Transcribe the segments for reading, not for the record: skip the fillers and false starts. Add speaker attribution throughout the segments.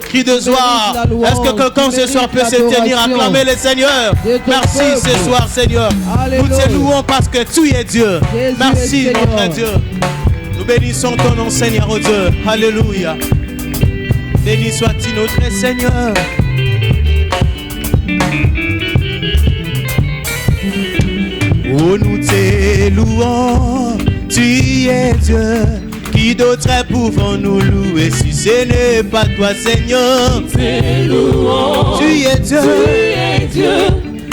Speaker 1: Cri de joie. Est-ce que quelqu'un ce soir peut se tenir, acclamer le Seigneur? Merci ce soir, Seigneur. Nous te louons parce que tu es Dieu. Merci, notre Dieu. Nous bénissons ton nom, Seigneur, oh Dieu. Alléluia. Béni soit-il notre Seigneur. Oh, nous te louons, tu es Dieu. Qui d'autre pouvons nous louer si ce n'est pas toi, Seigneur?
Speaker 2: Nous te louons,
Speaker 1: tu es Dieu.
Speaker 2: Tu es Dieu.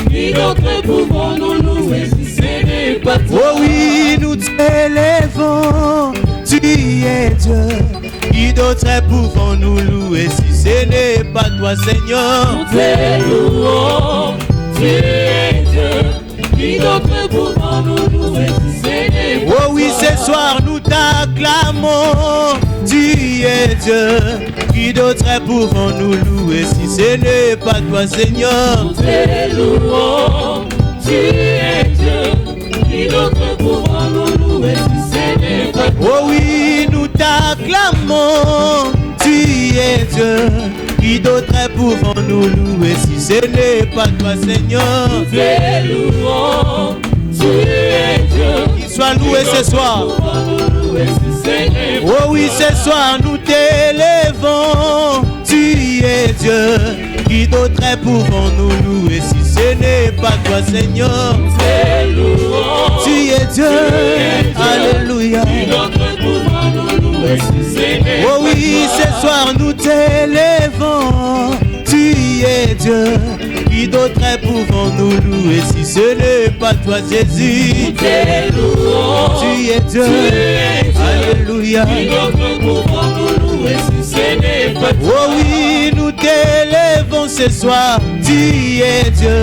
Speaker 2: Qui d'autre pouvons nous louer si ce n'est pas toi?
Speaker 1: Oh oui, nous t'élèvons, tu es Dieu. Qui d'autre pouvons nous louer si ce n'est pas toi, Seigneur?
Speaker 2: Nous te louons, tu es Dieu. Qui d'autre pouvons nous louer si ce n'est pas toi?
Speaker 1: Oh oui, ce soir nous t'acclamons, tu es Dieu. Qui d'autre pouvons nous louer si ce n'est pas toi, Seigneur?
Speaker 2: Nous te louons, tu es Dieu. Qui d'autre pouvons nous louer si ce n'est pas toi?
Speaker 1: Oh oui, nous t'acclamons, tu es Dieu. Qui d'autre pouvons nous louer si ce n'est pas toi, Seigneur?
Speaker 2: Nous te louons, tu es Dieu.
Speaker 1: Qu'il soit loué ce soir. Oh oui, ce soir nous t'élèvons, tu es Dieu. Qui d'autre pouvons nous louer si ce n'est pas toi, Seigneur?
Speaker 2: Nous te louons,
Speaker 1: tu es Dieu. Alléluia.
Speaker 2: Qui d'autre pouvons nous louer si ce n'est pas toi?
Speaker 1: Oh oui, ce soir nous t'élèvons, tu es Dieu. Qui d'autre pouvons nous louer si ce n'est pas toi, Jésus?
Speaker 2: Nous te louons,
Speaker 1: tu es Dieu. Alléluia.
Speaker 2: Qui d'autre pouvons nous louer si ce n'est pas toi?
Speaker 1: Oh oui, nous t'élèvons ce soir, tu es Dieu.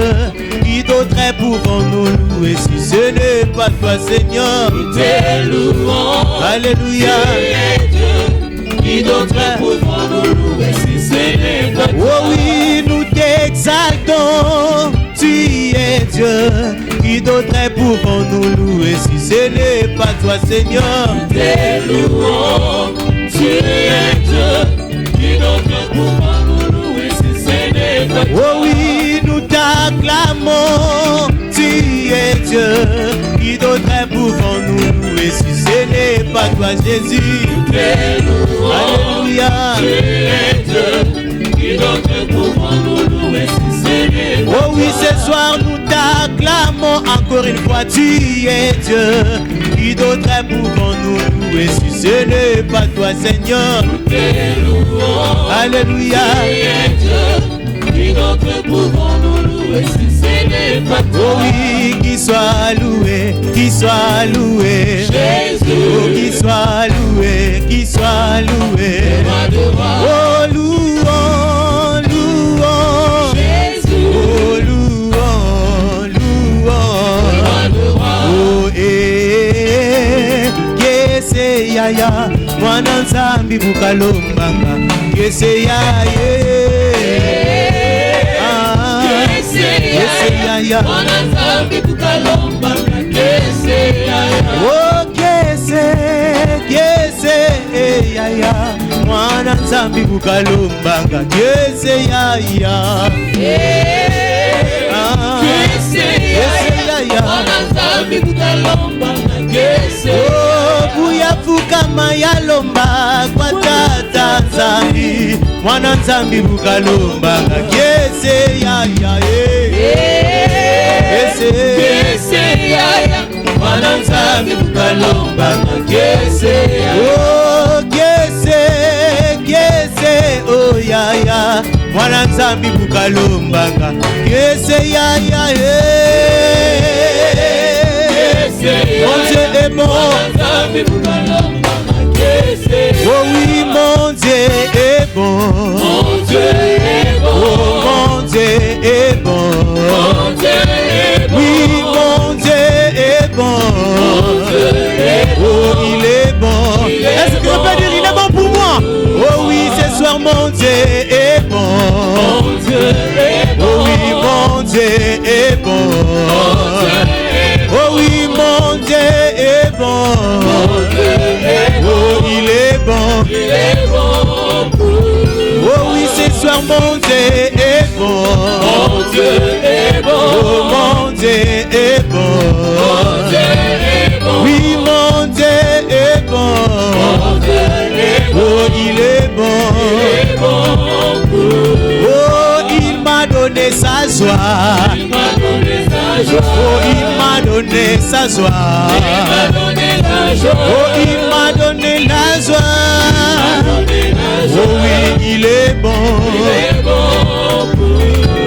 Speaker 1: Qui d'autre pouvons nous louer si ce n'est pas toi, Seigneur?
Speaker 2: Nous te louons,
Speaker 1: Alléluia.
Speaker 2: tu es Dieu. Qui d'autre pouvons nous louer si ce n'est pas toi?
Speaker 1: Oh oui, nous t'exaltons, tu es Dieu. Qui d'autre pouvons nous louer si ce n'est pas toi, Seigneur?
Speaker 2: Nous te louons, tu es Dieu. Qui d'autre pouvons nous louer si ce n'est pas toi?
Speaker 1: Oh oui, nous t'acclamons, tu es Dieu. Qui d'autre pouvons nous louer si ce n'est pas toi, Jésus?
Speaker 2: Nous te louons,
Speaker 1: Alléluia.
Speaker 2: tu es Dieu. Qui d'autre pouvons nous louer si ce n'est pas toi?
Speaker 1: Oh oui, ce soir nous t'acclamons encore une fois, tu es Dieu. Qui d'autre pouvons nous louer si ce n'est pas toi, Seigneur?
Speaker 2: Nous te louons,
Speaker 1: Alléluia.
Speaker 2: tu es Dieu. Qui d'autre pouvons nous louer si ce n'est pas toi?
Speaker 1: Oh oui, qu'il soit loué, qu'il soit loué.
Speaker 2: Jésus.
Speaker 1: Oh, qu'il soit loué, qu'il soit loué. Oh, louons, louons.
Speaker 2: Jésus.
Speaker 1: Oh, louons, louons. Oh, kese yaya, mwana nzambi bukalombanga. Kese yaye. Kese yaya.
Speaker 2: Mwana nzambi bukalombanga. Kese yaya.
Speaker 1: Oh, kese yaya, mwana nzambi bukalombanga. Kese yaya.
Speaker 2: Kese yaya. Mwana nzambi bukalombanga. Kese yaya.
Speaker 1: Oh, buyafukama yalomba kwa tata nzambi, mwana nzambi bukalombanga. Kese yaya.
Speaker 2: Kese yaya. Mwana nzambi bukalombanga. Kese yaya.
Speaker 1: Oh, kese, oh yaya, mwana nzambi bukalombanga. Kese yaya, mon Dieu est bon. Oh oui, mon Dieu est bon.
Speaker 2: Mon Dieu est bon.
Speaker 1: Oh, mon Dieu est bon.
Speaker 2: Mon Dieu est bon.
Speaker 1: Oui, mon Dieu est bon. Oh, il est bon. Est-ce que je peux dire il est bon pour moi? Oh oui, ce soir mon Dieu est bon.
Speaker 2: Mon Dieu est bon.
Speaker 1: Oh oui, mon Dieu est bon. Oh oui, mon Dieu est bon. Oh, il est bon.
Speaker 2: Il est bon pour
Speaker 1: Oh oui, soir, mon Dieu est bon.
Speaker 2: Mon Dieu est bon.
Speaker 1: Oh, mon Dieu est bon.
Speaker 2: Mon Dieu est bon.
Speaker 1: Oui, mon Dieu est bon.
Speaker 2: Mon Dieu est bon.
Speaker 1: Oh, il est bon.
Speaker 2: Il est bon.
Speaker 1: Oh, il m'a donné sa joie.
Speaker 2: Il m'a donné sa joie.
Speaker 1: Oh, il m'a donné sa joie.
Speaker 2: Il m'a donné la joie.
Speaker 1: Oh, il m'a donné la joie. Oh oui, il est bon.
Speaker 2: Il est bon.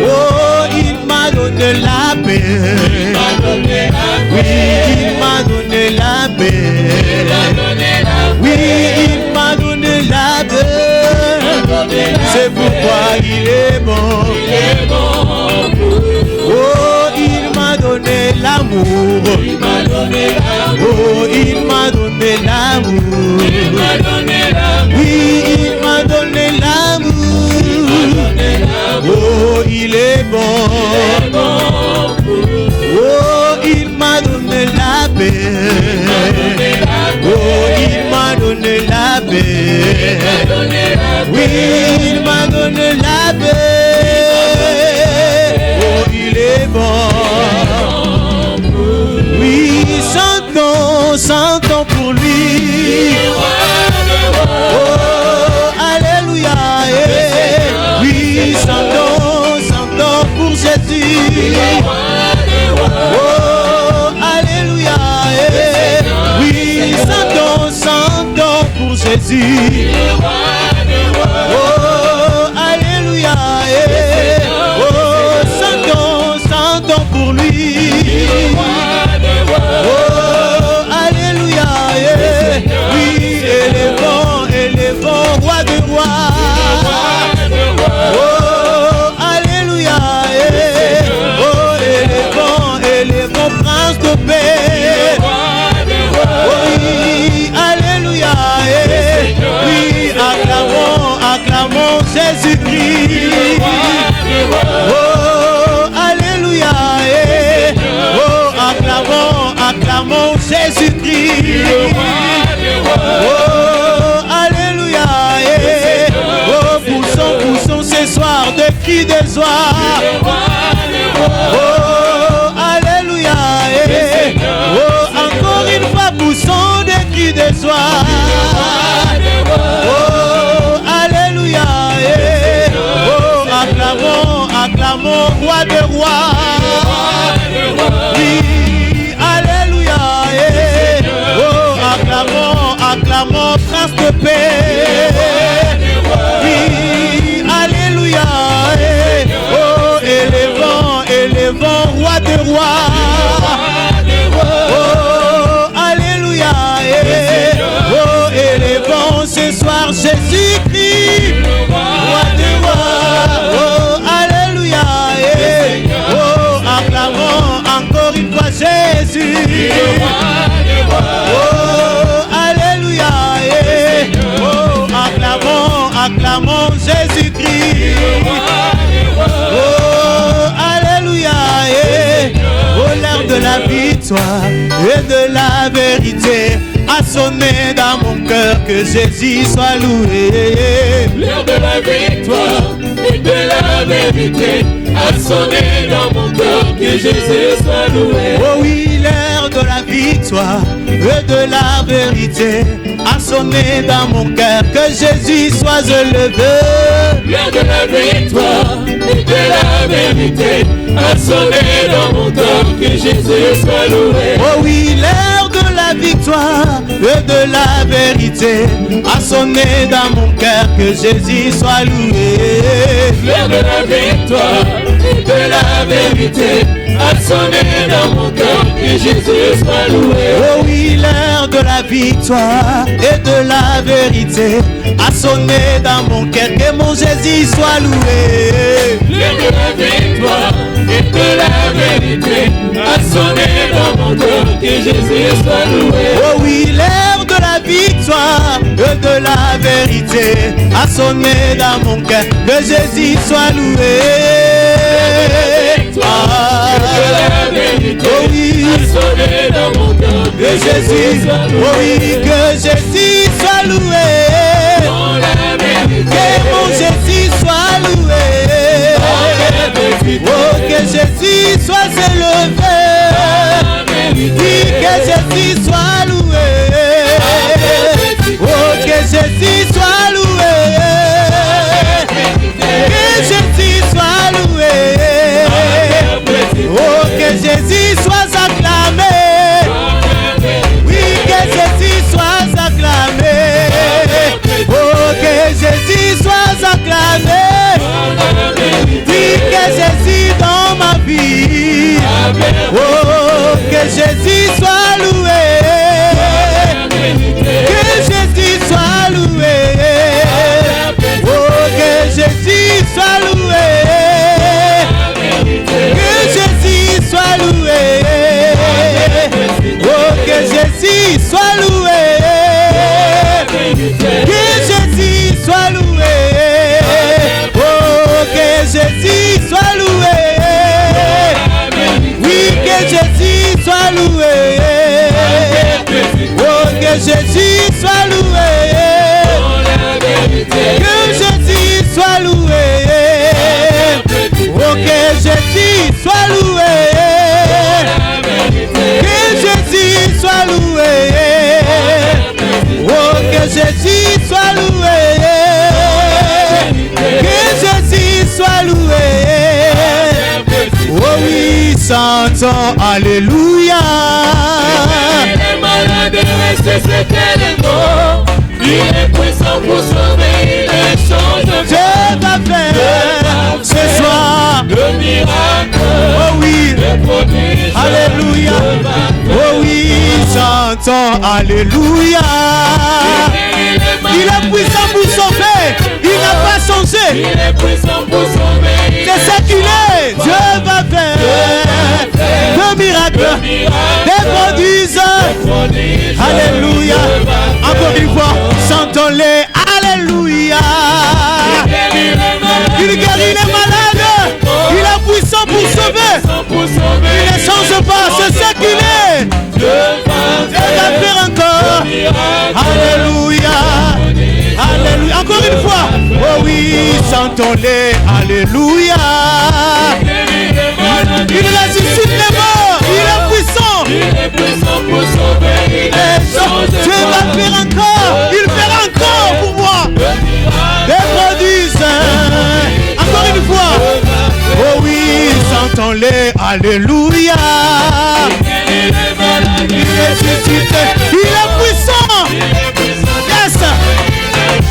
Speaker 1: Oh, il m'a donné la paix.
Speaker 2: Il m'a donné la
Speaker 1: Oui,
Speaker 2: paix.
Speaker 1: il m'a donné la paix.
Speaker 2: Il m'a donné la paix.
Speaker 1: Oui, il m'a donné la paix. C'est pourquoi il est bon.
Speaker 2: Il est bon.
Speaker 1: Oh, il m'a donné l'amour.
Speaker 2: Il m'a donné l'amour.
Speaker 1: Oh, il m'a donné l'amour.
Speaker 2: Il m'a donné l'amour.
Speaker 1: Oui, il m'a donné l'amour. Oh, il est bon. Oh, il m'a donné la paix. Oh, il m'a donné la paix. Oui, il m'a donné la paix. Oh, il est bon. Oui, chantons, chantons pour lui. Oh, alléluia. Oui, chantons, chantons pour Jésus. Oh, alléluia. Oui, chantons, chantons pour Jésus. Oh, alléluia. Oh, chantons, chantons pour lui. Oh, alléluia. Oui, élevons, roi de rois. Oh, alléluia. Oh, élevons, prince de paix. Oui, alléluia. Oui, acclamons Jésus-Christ. Oh, alléluia. Oh, acclamons Jésus-Christ. Oh, alléluia. Oh, poussons ce soir de cris de joie. Oh, alléluia. Oh, encore une fois, poussons des cris de joie. Oh, alléluia. Oh, acclamons, roi de rois. Oui, alléluia. Oh, acclamons, prince de paix. Oui, alléluia. Oh, élevons, roi de rois. Oh, alléluia. Oh, élevons ce soir Jésus-Christ, roi de rois. Oh, alléluia. Oh, acclamons encore une fois Jésus. Oh, alléluia. Oh, acclamons Jésus-Christ. Oh, alléluia. Oh, l'heure de la victoire et de la vérité a sonné dans mon cœur, que Jésus soit loué.
Speaker 2: L'heure de la victoire et de la vérité a sonné dans mon cœur, que Jésus soit loué.
Speaker 1: Oh oui, l'heure de la victoire et de la vérité a sonné dans mon cœur, que Jésus soit élevé.
Speaker 2: L'heure de la victoire et de la vérité a sonné dans mon cœur, que Jésus soit loué.
Speaker 1: Oh oui, l'heure de la victoire et de la vérité a sonné dans mon cœur, que Jésus soit loué.
Speaker 2: L'heure de la victoire et de la vérité a sonné dans mon cœur, que Jésus soit loué.
Speaker 1: Oh oui, l'heure de la victoire et de la vérité a sonné dans mon cœur, que mon Jésus soit loué.
Speaker 2: L'heure de la victoire et de la vérité a sonné dans mon cœur, que Jésus soit loué.
Speaker 1: Oh oui, l'heure de la victoire et de la vérité a sonné dans mon cœur, que Jésus soit loué. Oh oui,
Speaker 2: dans mon cœur,
Speaker 1: que Jésus, oh oui, que Jésus soit loué. Que mon Jésus soit loué. Jésus soit élevé. Dis que Jésus soit loué. Oh, que Jésus soit loué. Que Jésus soit loué. Oh, que Jésus soit acclamé. Oui, que Jésus soit acclamé. Oh, que Jésus soit acclamé. Dis que Jésus dans ma vie. Oh, que Jésus soit loué. Que Jésus soit loué. Oh, que Jésus soit loué. Que Jésus soit loué. Oh, que Jésus soit loué. Que Jésus soit loué. Oh, que Jésus soit loué. Oui, que Jésus soit loué. Oh, que Jésus soit loué. Que Jésus soit loué. Oh, que Jésus soit loué. Que Jésus soit loué. Oh, que Jésus soit loué. Que Jésus soit loué. Oh oui, chantons alléluia.
Speaker 2: Les malades restent éternellement. Il est puissant pour sauver, il est change.
Speaker 1: Dieu va faire ce soir
Speaker 2: le miracle.
Speaker 1: Oh oui,
Speaker 2: le prodige.
Speaker 1: alléluia. Oh oui, chantons alléluia. Il est puissant pour sauver. Il n'a pas changé.
Speaker 2: Il est puissant pour sauver.
Speaker 1: C'est ce qu'il est. Dieu va faire le miracle, des prodiges. Alléluia. Encore une fois, chantons-les. Alléluia. Il guérit les malades. Il est puissant pour sauver. Il ne change pas. C'est ce qu'il est. Dieu va faire encore. Alléluia. Alléluia. Encore une fois. Oh oui, chantons-les. Alléluia. Il ressuscite les morts. Il est puissant.
Speaker 2: Il est puissant pour sauver.
Speaker 1: Dieu va faire encore. Il fera encore pour moi. Des prodiges. Encore une fois. Oh oui, chantons-les. Alléluia. Il ressuscite. Il est puissant. Yes.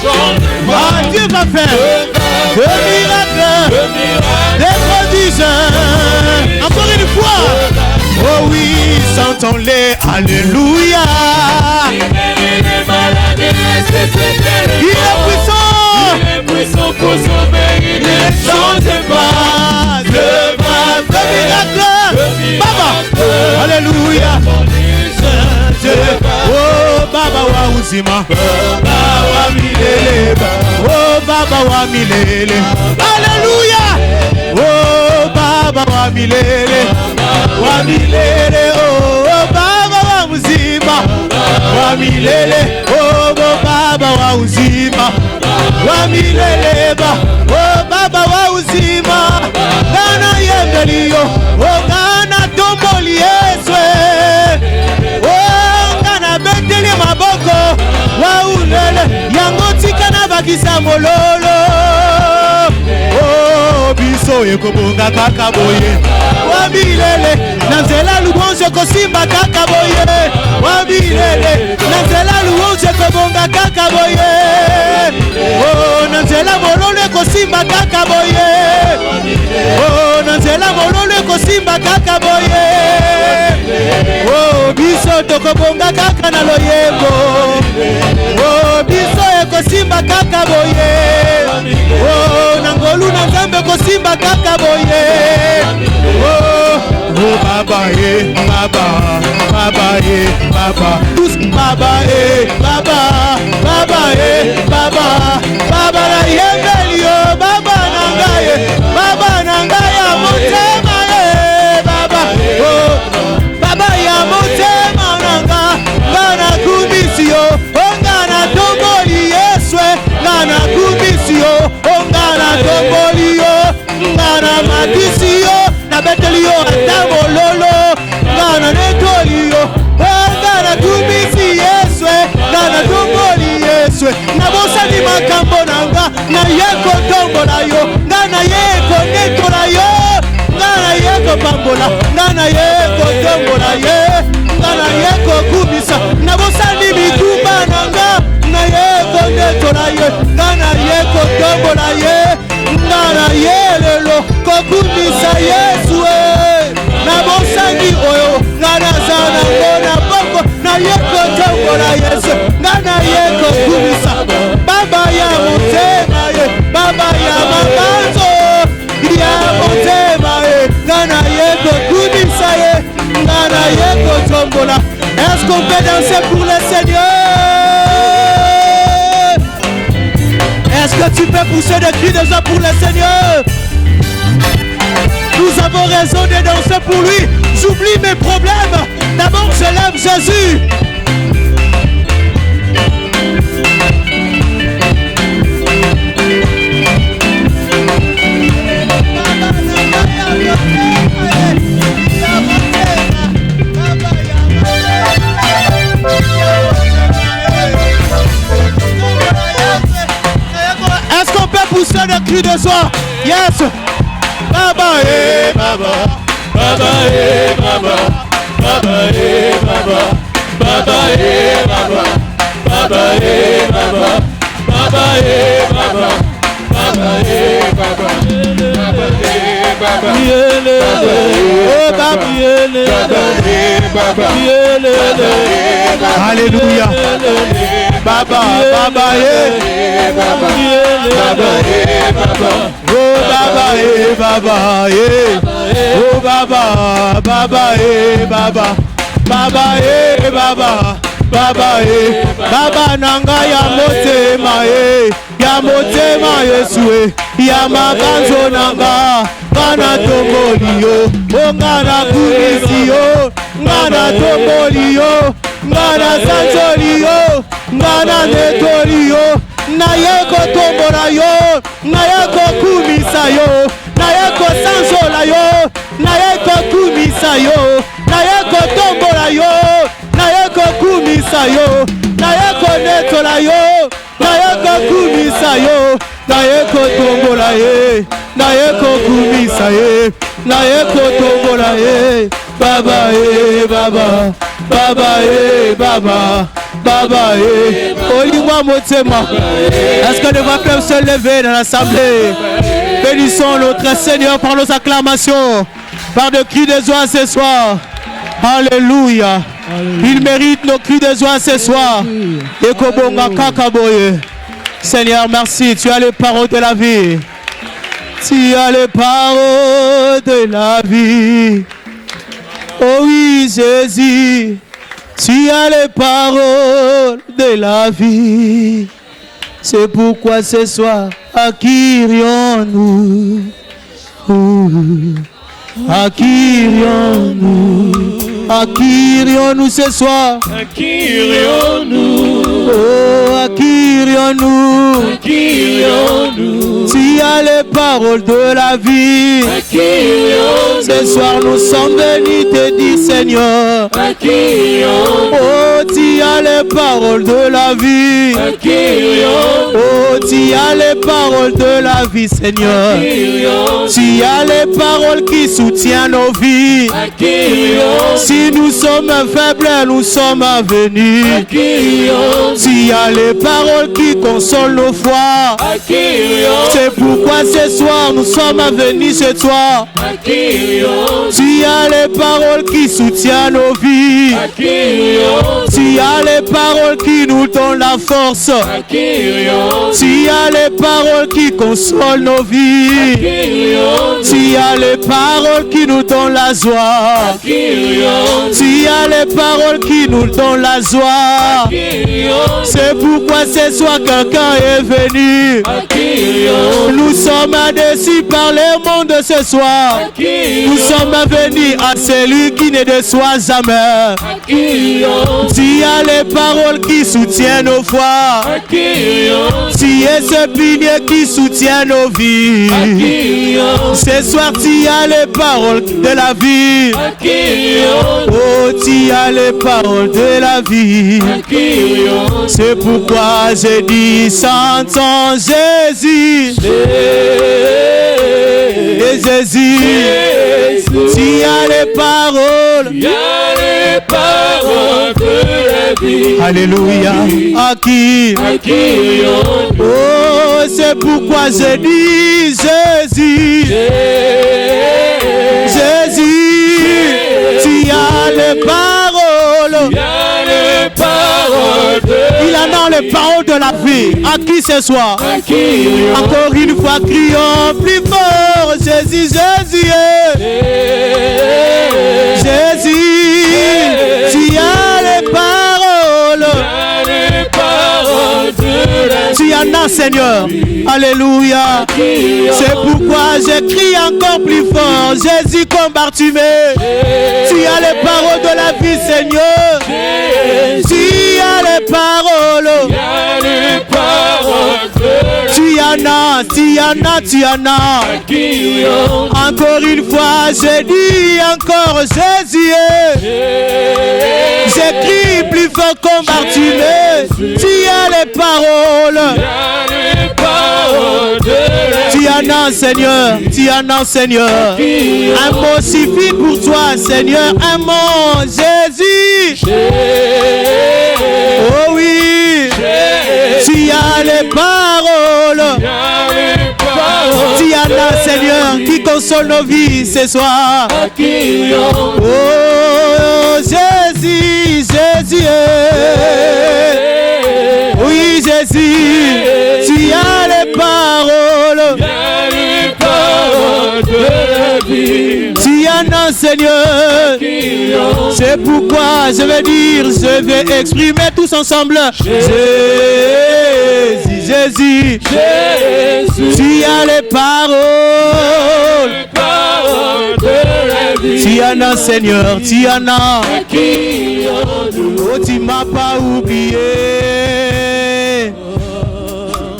Speaker 1: Ah, Dieu va faire le miracle, des prodiges. Encore une fois. Oh oui, chantons-les. Alléluia. Il est puissant pour sauver. Il ne change pas. Dieu va faire le miracle. Baba. Alléluia. Oh Baba wa uzima, Baba wa milele, oh Baba wa milele, Alléluia. Oh Baba wa milele, oh Baba wa uzima, wa milele, oh Baba wa uzima, wa milele ba, oh Baba wa uzima, Gana yembelio, oh Gana tomboli eswe. Maboko wa ulele yango tika na bakisa mololo. Oh biso ekobonga kaka boye wa bilele na nzela lubonje kosimba kaka boye wa bilele na nzela lubonje kobonga kaka boye. Oh na nzela mololo kosimba kaka boye. Oh na nzela mololo kosimba kaka boye. Oh biso tokobonga kaka na loyembo. Oh biso ekosimba kaka boye. Oh nangolu na nzambe kosimba kaka boye. Oh Baba Baba Baba Baba tous Baba Baba Baba Baba Baba na yembelio Baba nangaye Baba nangaya motema Baba oh Baba ya motema nanga ngana kumisio ongana tomboli yeswe ngana kumisio ongana tomboli yo ngana matisi yo na bet kopambola ngana ye kotombola ye ngana ye kokumisa nabosani bitumba nanga na ye konetola ye ngana ye kotombola ye ngana ye lelo kokumisa Yesu nabosani oyo ngana zana ngona boko na ye kotombola Yesu ngana ye kokumisa baba ya motema ye baba ya mabanzo ya motema ye ngana ye kokumisa ye ngana ye kotombola. Est-ce qu'on peut danser pour le Seigneur? Est-ce que tu peux pousser des cris de joie pour le Seigneur? Nous avons raison de danser pour lui. J'oublie mes problèmes. D'abord je lève Jésus. Est-ce qu'on peut pousser des cris de joie? Yes. Baba eh baba, baba eh baba, baba eh baba, baba eh baba, baba eh baba, baba eh baba, baba eh baba, baba eh baba, yele, oh baba yele, baba yele, alléluia, baba baba eh baba yele, baba eh baba. Oh baba eh baba eh oh baba baba eh baba baba eh baba baba eh baba nanga ya motema Yesu ya mabanzo nanga ngana tomboli yo ngana kumisi yo ngana tomboli yo ngana sanzoli yo ngana netoli yo na yeko tombola yo na yeko kumisa yo na yeko sanzola yo na yeko kumisa yo na yeko tombola yo na yeko kumisa yo na yeko netola yo na yeko kumisa yo na yeko tombola ye na yeko kumisa ye na yeko tombola ye baba eh baba baba eh baba baba eh olimwa motema. Est-ce que nous peuvent se lever dans l'assemblée? Bénissons notre Seigneur par nos acclamations, par des cris de joie ce soir. Alléluia. Il mérite nos cris de joie ce soir. Ekobonga kakaboye. Seigneur, merci. Tu as les paroles de la vie. Tu as les paroles de la vie. Oh oui, Jésus. Tu as les paroles de la vie. C'est pourquoi ce soir, à qui irions-nous? À qui irions-nous? À qui irions-nous ce soir?
Speaker 2: À qui irions-nous?
Speaker 1: Oh, à qui irions-nous?
Speaker 2: À qui irions-nous?
Speaker 1: Tu as les paroles de la vie.
Speaker 2: À qui irions-nous?
Speaker 1: Ce soir nous sommes venus te dire Seigneur.
Speaker 2: À qui irions-nous?
Speaker 1: Oh, tu as les paroles de la vie.
Speaker 2: À qui irions-nous?
Speaker 1: Oh, tu as les paroles de la vie, Seigneur. Tu as les paroles qui soutiennent nos vies.
Speaker 2: À qui irions-nous?
Speaker 1: Si nous sommes faibles, nous sommes venus.
Speaker 2: À qui irions-nous?
Speaker 1: Tu as les paroles qui consolent nos foi.
Speaker 2: À qui irions-nous?
Speaker 1: C'est pourquoi ce soir nous sommes venus chez toi.
Speaker 2: À qui irions-nous?
Speaker 1: Tu as les paroles qui soutiennent nos vies.
Speaker 2: À qui irions-nous?
Speaker 1: Tu as les paroles qui nous donnent la force.
Speaker 2: À qui irions-nous?
Speaker 1: Tu as les paroles qui consolent nos vies.
Speaker 2: À qui irions-nous?
Speaker 1: Tu as les paroles qui nous donnent la joie.
Speaker 2: À qui irions-nous?
Speaker 1: Tu as les paroles qui nous donnent la joie.
Speaker 2: À qui irions-nous?
Speaker 1: C'est pourquoi ce soir quelqu'un est venu.
Speaker 2: À qui irions-nous?
Speaker 1: Nous sommes déçus par le monde ce soir.
Speaker 2: À qui
Speaker 1: Nous
Speaker 2: irions-nous?
Speaker 1: sommes venus à celui qui ne déçoit jamais.
Speaker 2: À qui irions-nous?
Speaker 1: Tu as les paroles qui soutiennent nos foi.
Speaker 2: À qui irions-nous?
Speaker 1: Tu es ce pilier qui soutient nos vies.
Speaker 2: À qui irions-nous?
Speaker 1: Ce soir tu as les paroles de la vie.
Speaker 2: À qui irions-nous?
Speaker 1: Oh, tu as les paroles de la vie.
Speaker 2: À qui irions-nous?
Speaker 1: C'est pourquoi j'ai dit chantons Jésus. Et Jésus, Tu as les paroles.
Speaker 2: Tu as les paroles de la vie.
Speaker 1: Alléluia. À qui oh, c'est pourquoi je dis Jésus. Jésus, tu as les paroles. Il en a les paroles de la vie. À qui ce soir? Encore une fois, crions plus fort. Jésus, Jésus. Jésus, tu as les paroles. Tu en as, Seigneur. Alléluia. C'est pourquoi je crie encore plus fort. Jésus comme Bartimée. Tu as les paroles de la vie, Seigneur. Tu as les paroles. Tu en as, tu en as, tu en as. Encore une fois, je dis encore Jésus. J'écris plus fort comme Bartimée. Tu as les paroles. Tu en as, Seigneur. Tu en as, Seigneur. Un mot suffit pour toi, Seigneur. Un mot, Jésus. Oh oui. Tu as les paroles. Tu en as, Seigneur, qui console nos vies ce soir. Oh, Jésus, Jésus. Oui, Jésus, tu as les paroles. Tu en as, Seigneur. C'est pourquoi je vais dire, je vais exprimer tous ensemble. Jésus, Jésus, tu as les paroles. Tu en as, Seigneur, tu en as. Oh, tu m'as pas oublié.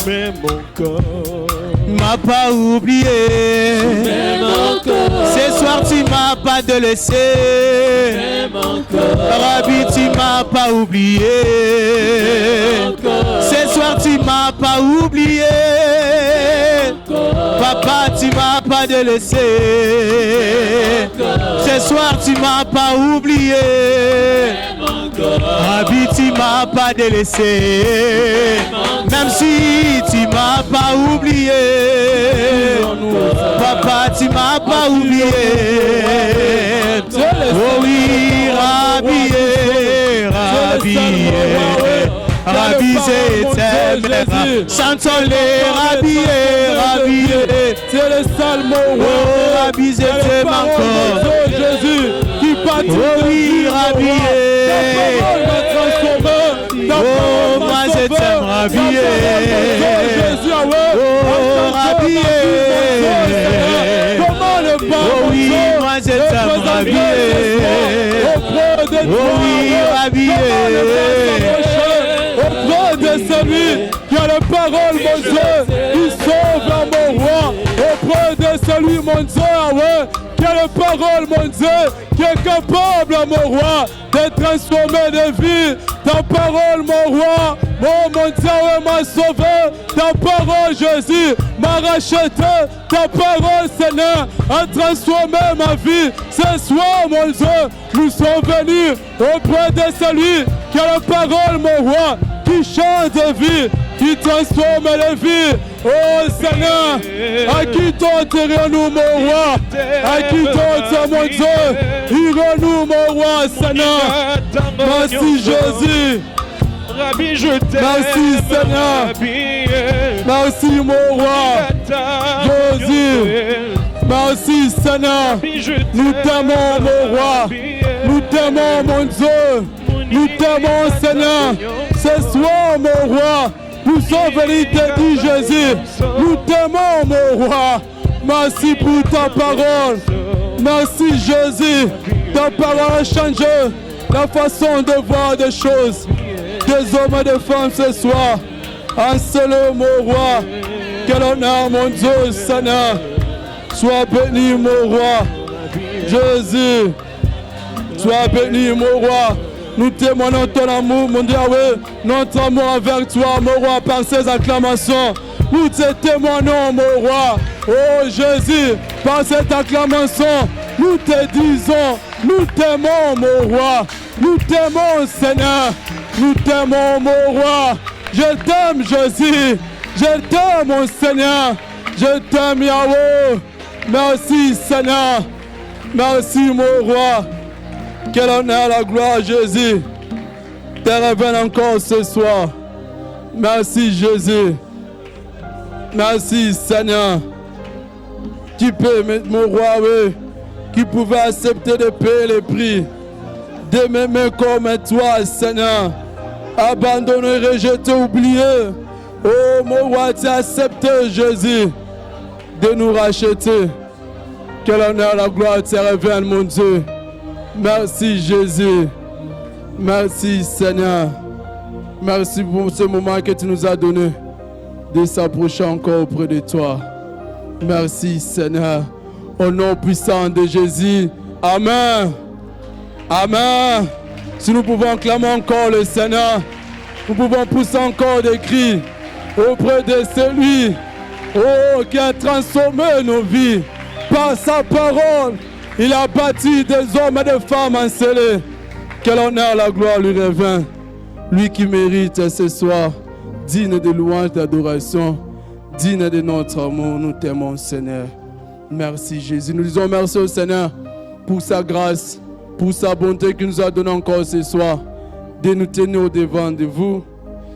Speaker 2: Mais mon corps
Speaker 1: m'as pas oublié. Ce soir tu m'as pas délaissé. Rabbi, tu m'as pas oublié. Ce soir tu m'as pas oublié. Papa, tu m'as pas délaissé. Ce soir tu m'as pas oublié. Rabbi, tu m'as pas délaissé. Même si tu m'as pas oublié. Papa, tu m'as pas oublié. Oh oui, Rabbi, Rabbi, Rabbi, c'est chantons les Rabbi, Rabbi,
Speaker 2: c'est le salmo.
Speaker 1: Oh, Rabbi, c'est encore
Speaker 2: Jésus qui partit.
Speaker 1: Oh oui, Rabbi. Oh, moi je t'aime, Rabbi. Oh, Rabbi. Oh oui, moi je t'aime, Rabbi. Oh oui, Rabbi.
Speaker 2: Auprès de celui qui a la parole, mon Dieu, qui sauve mon roi. Auprès de celui, mon Dieu, qui a la parole, mon Dieu, qui est capable, mon roi, de transformer des vies. Ta parole, mon roi, mon Dieu, m'a sauvé. Ta parole, Jésus, m'a racheté. Ta parole, Seigneur, a transformé ma vie. Ce soir, mon Dieu, nous sommes venus auprès de celui qui a la parole, mon roi, qui change de vie, qui transforme les vies. Oh Seigneur, à qui d'autre irons-nous, mon roi? À qui d'autre, mon Dieu, irons-nous, mon roi, Seigneur? Merci Jésus.
Speaker 3: Rabbi, je t'aime.
Speaker 2: Merci Seigneur. Merci mon roi. Jésus. Merci Seigneur. Nous t'aimons, mon roi. Nous t'aimons, mon Dieu. Nous t'aimons, Seigneur. Ce soir, mon roi, nous sommes venus te dire, Jésus. Nous t'aimons, mon roi. Merci pour ta parole. Merci, Jésus. Ta parole a changé la façon de voir des choses. Des hommes et des femmes ce soir. En seul mon roi. Quel honneur, mon Dieu, Seigneur. Sois béni, mon roi. Jésus. Sois béni, mon roi. Nous témoignons ton amour, mon Dieu, notre amour avec toi, mon roi, par ces acclamations. Nous te témoignons, mon roi. Oh Jésus, par cette acclamation, Nous te disons, nous t'aimons, mon roi. Nous t'aimons, Seigneur. Nous t'aimons, mon roi. Je t'aime, Jésus. Je t'aime, mon Seigneur. Je t'aime, Yahweh. Merci, Seigneur. Merci, mon roi. Quel honneur, la gloire, Jésus. Te révèle encore ce soir. Merci, Jésus. Merci, Seigneur. Qui peut, mon roi, oui, qui pouvait accepter de payer les prix, de m'aimer comme toi, Seigneur. Abandonner, rejeter, oublier. Oh, mon roi, tu as accepté, Jésus, de nous racheter. Quel honneur, la gloire te révèle, mon Dieu. Merci, Jésus. Merci, Seigneur. Merci pour ce moment que tu nous as donné de s'approcher encore auprès de toi. Merci, Seigneur. Au nom puissant de Jésus. Amen. Amen. Si nous pouvons clamer encore le Seigneur, nous pouvons pousser encore des cris auprès de celui qui a transformé nos vies. Par sa parole, il a bâti des hommes et des femmes encelés. Quel honneur, la gloire lui revient. Lui qui mérite ce soir, digne de louange, d'adoration, digne de notre amour. Nous t'aimons, Seigneur. Merci, Jésus. Nous disons merci au Seigneur pour sa grâce, pour sa bonté qu'il nous a donné encore ce soir, de nous tenir au devant de vous.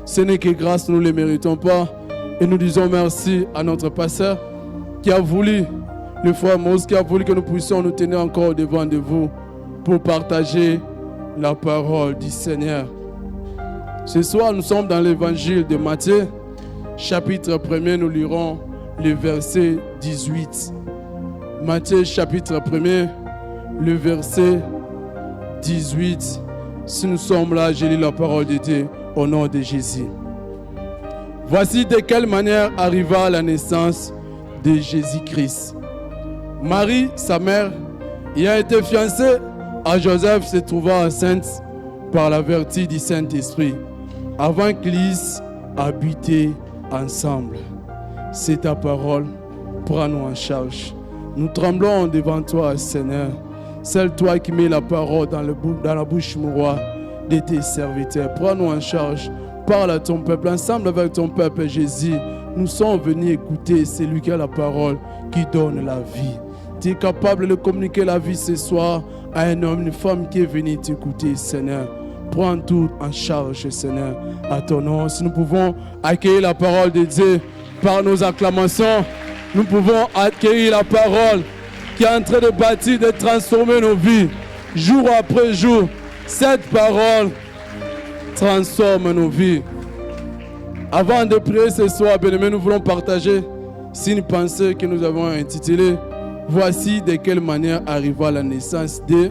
Speaker 2: Ce n'est que grâce, nous ne le méritons pas. Et nous disons merci à notre pasteur qui a voulu, le frère Mose, qui a voulu que nous puissions nous tenir encore au devant de vous pour partager la parole du Seigneur. Ce soir, nous sommes dans l'évangile de Matthieu, chapitre 1er, nous lirons le verset 18. Matthieu, chapitre 1er, le verset 18. Si nous sommes là, je lis la parole de Dieu au nom de Jésus. Voici de quelle manière arriva la naissance de Jésus-Christ. Marie, sa mère, ayant été fiancée à Joseph, se trouva enceinte par la vertu du Saint-Esprit, avant qu'ils eussent habité ensemble. C'est ta parole, prends-nous en charge. Nous tremblons devant toi, Seigneur. C'est toi qui mets la parole dans la bouche, mon roi, de tes serviteurs. Prends-nous en charge. Parle à ton peuple, ensemble avec ton peuple, Jésus. Nous sommes venus écouter celui qui a la parole, qui donne la vie. Tu es capable de communiquer la vie ce soir à un homme, une femme qui est venu t'écouter, Seigneur. Prends tout en charge, Seigneur, à ton nom. Si nous pouvons accueillir la parole de Dieu par nos acclamations, nous pouvons accueillir la parole qui est en train de bâtir, de transformer nos vies, jour après jour. Cette parole transforme nos vies. Avant de prier ce soir, bien-aimés, nous voulons partager une pensée que nous avons intitulée « Voici de quelle manière arriva la naissance des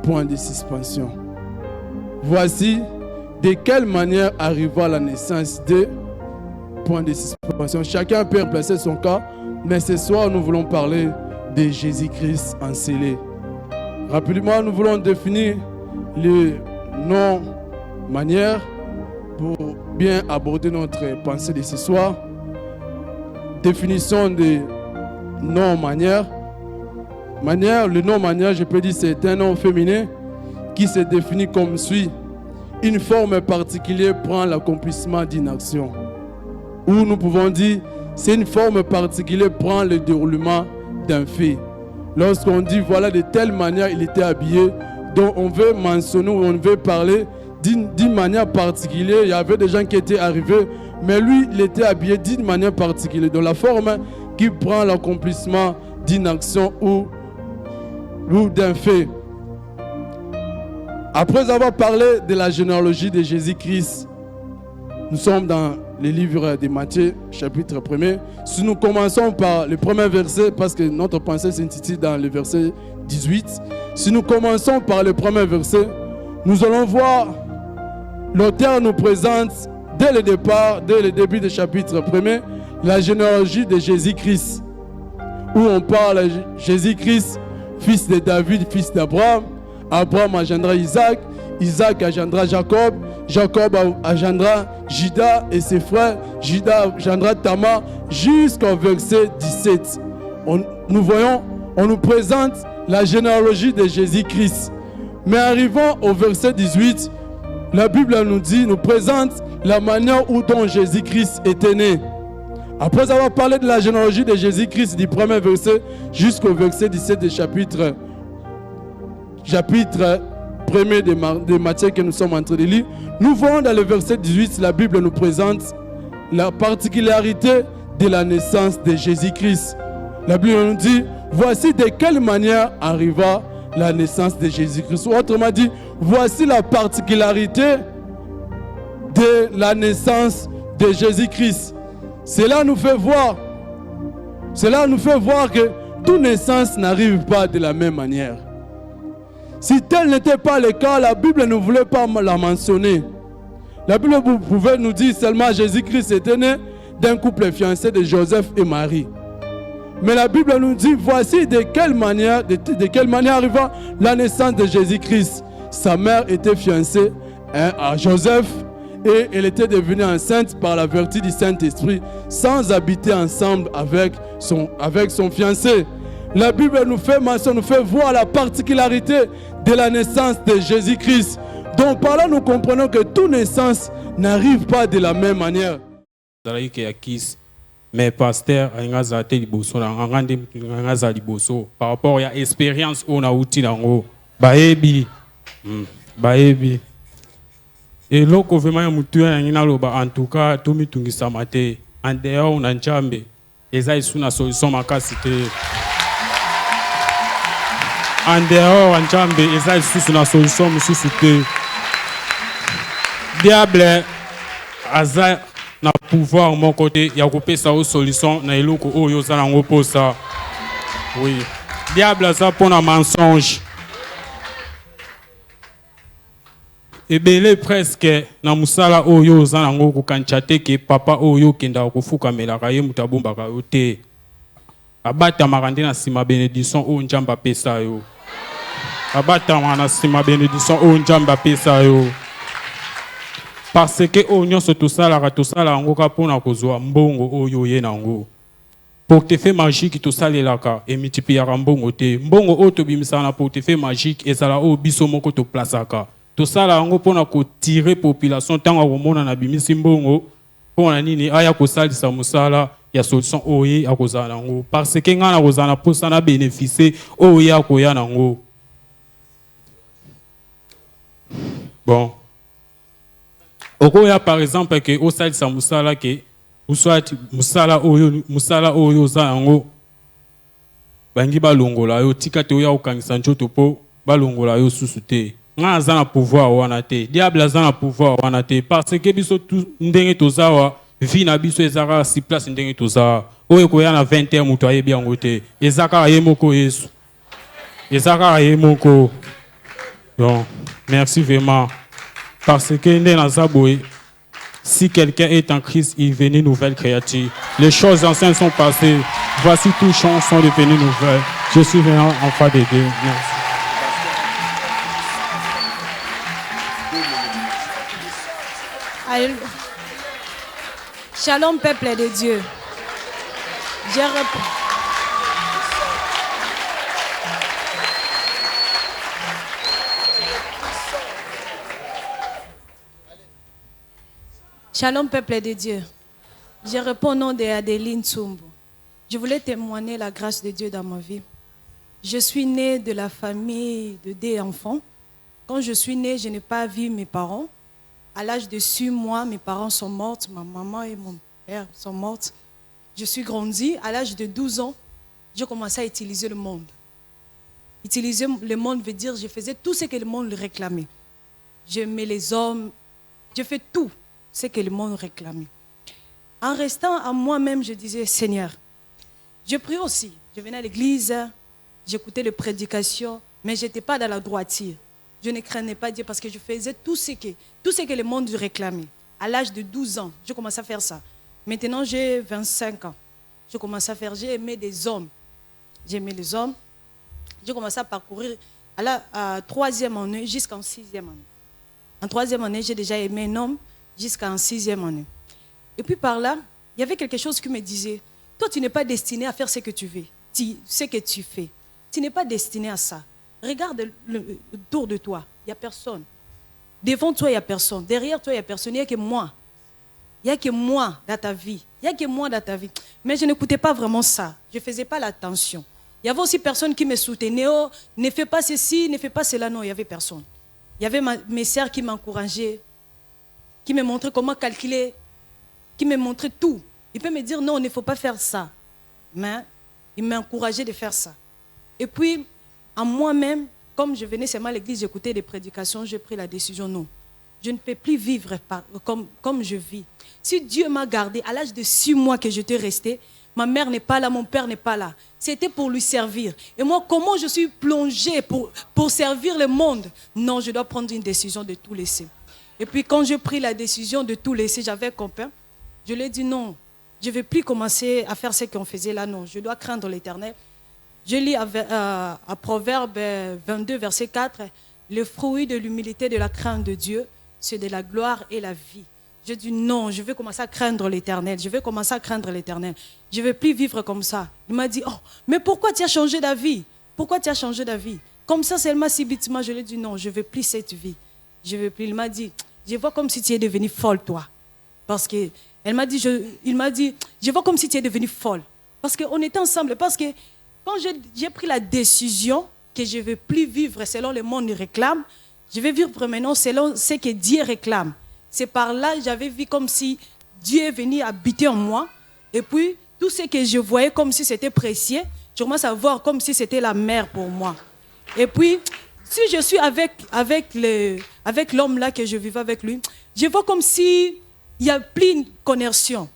Speaker 2: points de suspension ». Voici de quelle manière arriva la naissance des points de suspension. Chacun peut remplacer son cas, mais ce soir, nous voulons parler de Jésus-Christ encelé. Rapidement, nous voulons définir les non-manières pour bien aborder notre pensée de ce soir. Définition de non-manière. Le non-manière, je peux dire, c'est un nom féminin qui se définit comme suit. Une forme particulière prend l'accomplissement d'une action. Ou nous pouvons dire, c'est une forme particulière prend le déroulement d'un fait. Lorsqu'on dit, voilà, de telle manière il était habillé, donc on veut mentionner, on veut parler d'une manière particulière. Il y avait des gens qui étaient arrivés, mais lui, il était habillé d'une manière particulière. Donc la forme qui prend l'accomplissement d'une action ou d'un fait. Après avoir parlé de la généalogie de Jésus-Christ, nous sommes dans le livre de Matthieu, chapitre 1er. Si nous commençons par le premier verset, parce que notre pensée s'intitule dans le verset 18. Si nous commençons par le premier verset, nous allons voir, l'auteur nous présente dès le départ, dès le début du chapitre 1er, la généalogie de Jésus-Christ, où on parle de Jésus-Christ, fils de David, fils d'Abraham. Abraham engendra Isaac, Isaac engendra Jacob, Jacob engendra Juda et ses frères, Juda engendra Tamar, jusqu'au verset 17. Nous voyons, on nous présente la généalogie de Jésus-Christ. Mais arrivant au verset 18, la Bible nous présente la manière dont Jésus-Christ était né. Après avoir parlé de la généalogie de Jésus-Christ du premier verset jusqu'au verset 17 du chapitre 1er de Matthieu que nous sommes en train de lire, nous voyons dans le verset 18, la Bible nous présente la particularité de la naissance de Jésus-Christ. La Bible nous dit, voici de quelle manière arriva la naissance de Jésus-Christ. Autrement dit, voici la particularité de la naissance de Jésus-Christ. Cela nous fait voir que toute naissance n'arrive pas de la même manière. Si tel n'était pas le cas, la Bible ne voulait pas la mentionner. La Bible pouvait nous dire seulement Jésus-Christ était né d'un couple fiancé de Joseph et Marie. Mais la Bible nous dit, voici de quelle manière arriva la naissance de Jésus-Christ. Sa mère était fiancée à Joseph et elle était devenue enceinte par la vertu du Saint-Esprit sans habiter ensemble avec son fiancé. La Bible nous fait mention, nous fait voir la particularité de la naissance de Jésus-Christ. Donc par là, nous comprenons que toute naissance n'arrive pas de la même manière.
Speaker 4: Mais pasteur, par rapport à l'expérience on a outil dans baebi baebi et loko vraiment mutu en tout cas tout mitungisa mate en dehors on a njambe eza isuna solution makasite en dehors en njambe eza isuna solution mususute diable aza na pouvoir mon côté ya kopesa o solution na eloko oyo za na ngoposa. Oui, diable ça pour un mensonge. Et belé presque na musala oyo za na ngoko kanchate ke papa oyo kenda kofuka melaka ye mutabomba ka yote. Abata marande na sima bénédiction o njamba pesa yo. Abata na sima bénédiction o njamba pesa yo. Parce que oignon se tout ça la ngoka pona kozwa mbongo oyo ye nango. Portefeuille magique tout ça les laka et multiplier mbongo te. Mbongo oto bimisa na portefeuille magique et ça la o biso moko to placaka. Tout ça la ngo pona ko tirer population tanga komona na bimisi mbongo pona nini aya ko salisa musala ya solution oye akozana ngo parce que ngana kozana posa na bénéficier oye akoya nango. Bon. Okoya par exemple que au sali sa musala ke uswati musala oyo zango bangi balongola yo tikate oya okangisa njoto po balongola yo susute nga azana pouvoir wana te diable azana pouvoir wana te parce que biso ndenge tozawa vie na biso ezaka si place ndenge tozawa oyo koya na 20h muto ayebi yango te ezaka yemoko Yesu ezaka yemoko. Donc merci vraiment. Parce que si quelqu'un est en Christ, il est une nouvelle créature. Les choses anciennes sont passées. Voici toutes choses sont devenues nouvelles. Je suis vraiment enfant de Dieu.
Speaker 5: Merci. Shalom, peuple de Dieu. Shalom, peuple de Dieu. Je réponds au nom de Adeline Tsumbo. Je voulais témoigner la grâce de Dieu dans ma vie. Je suis née de la famille de 2 enfants. Quand je suis née, je n'ai pas vu mes parents. À l'âge de 6 mois, mes parents sont morts. Ma maman et mon père sont morts. Je suis grandie. À l'âge de 12 ans, j'ai commencé à utiliser le monde. Utiliser le monde veut dire que je faisais tout ce que le monde réclamait. J'aimais les hommes. Je fais tout ce que le monde réclamait. En restant à moi-même, je disais, Seigneur, je prie aussi. Je venais à l'église, j'écoutais les prédications, mais je n'étais pas dans la droiture. Je ne craignais pas Dieu parce que je faisais tout ce que le monde réclamait. À l'âge de 12 ans, je commençais à faire ça. Maintenant, j'ai 25 ans. Je commençais à faire, j'ai aimé des hommes. J'aimais les hommes. J'ai commencé à parcourir à la 3e année jusqu'en 6e année. En 3e année, j'ai déjà aimé un homme jusqu'en 6e année. Et puis par là, il y avait quelque chose qui me disait, toi tu n'es pas destiné à faire ce que tu veux, ce que tu fais. tu n'es pas destiné à ça. Regarde autour de toi, il n'y a personne. Devant toi, il n'y a personne. Derrière toi, il n'y a personne. Il n'y a que moi. Il n'y a que moi dans ta vie. Il n'y a que moi dans ta vie. Mais je n'écoutais pas vraiment ça. Je ne faisais pas l'attention. Il y avait aussi personne qui me soutenait. Oh, ne fais pas ceci, ne fais pas cela. Non, il n'y avait personne. Il y avait mes sœurs qui m'encourageaient, qui me montraient comment calculer, qui me montraient tout. Il peut me dire non, il ne faut pas faire ça. Mais il m'a encouragé de faire ça. Et puis, en moi-même, comme je venais seulement à l'église, j'écoutais des prédications, j'ai pris la décision, non. Je ne peux plus vivre comme je vis. Si Dieu m'a gardé à l'âge de 6 mois que j'étais restée, ma mère n'est pas là, mon père n'est pas là. C'était pour lui servir. Et moi, comment je suis plongée pour servir le monde? Non, je dois prendre une décision de tout laisser. Et puis quand j'ai pris la décision de tout laisser, j'avais un copain. Je lui ai dit non, je ne vais plus commencer à faire ce qu'on faisait là, non. Je dois craindre l'Éternel. Je lis à Proverbe 22, verset 4, « Le fruit de l'humilité de la crainte de Dieu, c'est de la gloire et la vie. » Je dis non, je vais commencer à craindre l'Éternel. Je vais commencer à craindre l'Éternel. Je ne vais plus vivre comme ça. Il m'a dit, oh, mais pourquoi tu as changé d'avis? Pourquoi tu as changé d'avis? Comme ça, seulement subitement, je lui ai dit non, je ne veux plus cette vie. Je veux plus. Il m'a dit, je vois comme si tu es devenue folle, toi. Parce que, il m'a dit, je vois comme si tu es devenue folle. Parce qu'on était ensemble. Parce que quand j'ai pris la décision que je ne veux plus vivre selon le monde réclame, je vais vivre maintenant selon ce que Dieu réclame. C'est par là que j'avais vu comme si Dieu est venu habiter en moi. Et puis, tout ce que je voyais comme si c'était précieux, je commence à voir comme si c'était la mer pour moi. Et puis, si je suis avec l'homme là que je vivais avec lui, je vois comme si il n'y a plus une connexion.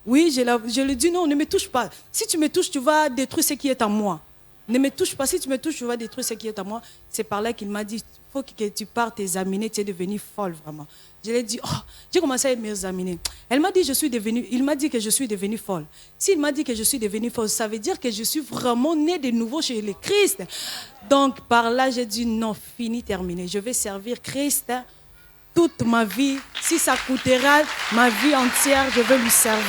Speaker 5: Oui, je lui dis non, ne me touche pas. Si tu me touches, tu vas détruire ce qui est en moi. Ne me touche pas. Si tu me touches, tu vas détruire ce qui est en moi. C'est par là qu'il m'a dit, il faut que tu partes t'examiner, tu es devenue folle vraiment. Je lui ai dit, oh, j'ai commencé à m'examiner. Il m'a dit que je suis devenue folle. S'il m'a dit que je suis devenue folle, ça veut dire que je suis vraiment née de nouveau chez le Christ. Donc par là, j'ai dit non, fini, terminé. Je vais servir Christ toute ma vie. Si ça coûtera ma vie entière, je vais lui servir.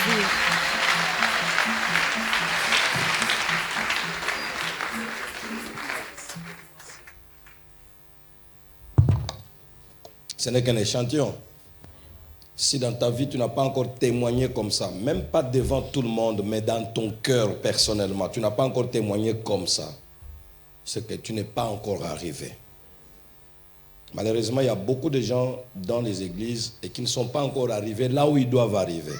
Speaker 6: Ce n'est qu'un échantillon. Si dans ta vie, tu n'as pas encore témoigné comme ça, même pas devant tout le monde, mais dans ton cœur personnellement, tu n'as pas encore témoigné comme ça, c'est que tu n'es pas encore arrivé. Malheureusement, il y a beaucoup de gens dans les églises et qui ne sont pas encore arrivés là où ils doivent arriver.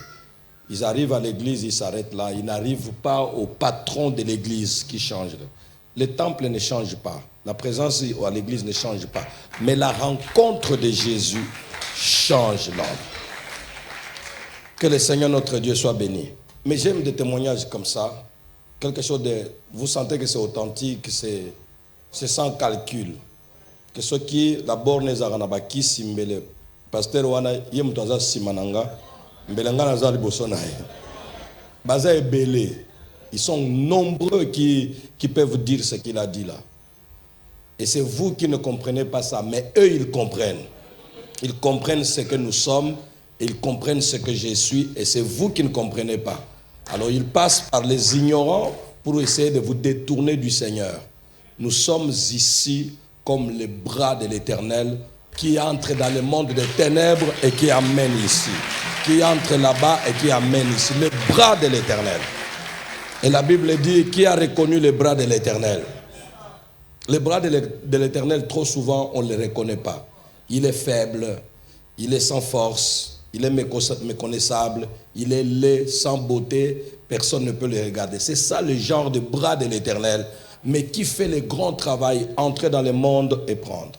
Speaker 6: Ils arrivent à l'église, ils s'arrêtent là, ils n'arrivent pas au patron de l'église qui change. Le temple ne change pas. La présence à l'église ne change pas. Mais la rencontre de Jésus change l'homme. Que le Seigneur notre Dieu soit béni. Mais j'aime des témoignages comme ça. Quelque chose de... Vous sentez que c'est authentique, c'est sans calcul. Que ceux qui, d'abord, les Aranabaki, Simbele, Pasteur Wana, Yemutaza Simananga, Mbelanga Nazali Bosonaï. Baza est belé. Ils sont nombreux qui peuvent dire ce qu'il a dit là. Et c'est vous qui ne comprenez pas ça, mais eux, ils comprennent. Ils comprennent ce que nous sommes, ils comprennent ce que je suis, et c'est vous qui ne comprenez pas. Alors, ils passent par les ignorants pour essayer de vous détourner du Seigneur. Nous sommes ici comme les bras de l'Éternel qui entre dans le monde des ténèbres et qui amène ici. Qui entre là-bas et qui amène ici. Les bras de l'Éternel. Et la Bible dit, qui a reconnu les bras de l'Éternel? Les bras de l'Éternel, trop souvent, on ne les reconnaît pas. Il est faible, il est sans force, il est méconnaissable, il est laid, sans beauté, personne ne peut le regarder. C'est ça le genre de bras de l'Éternel, mais qui fait le grand travail, entrer dans le monde et prendre.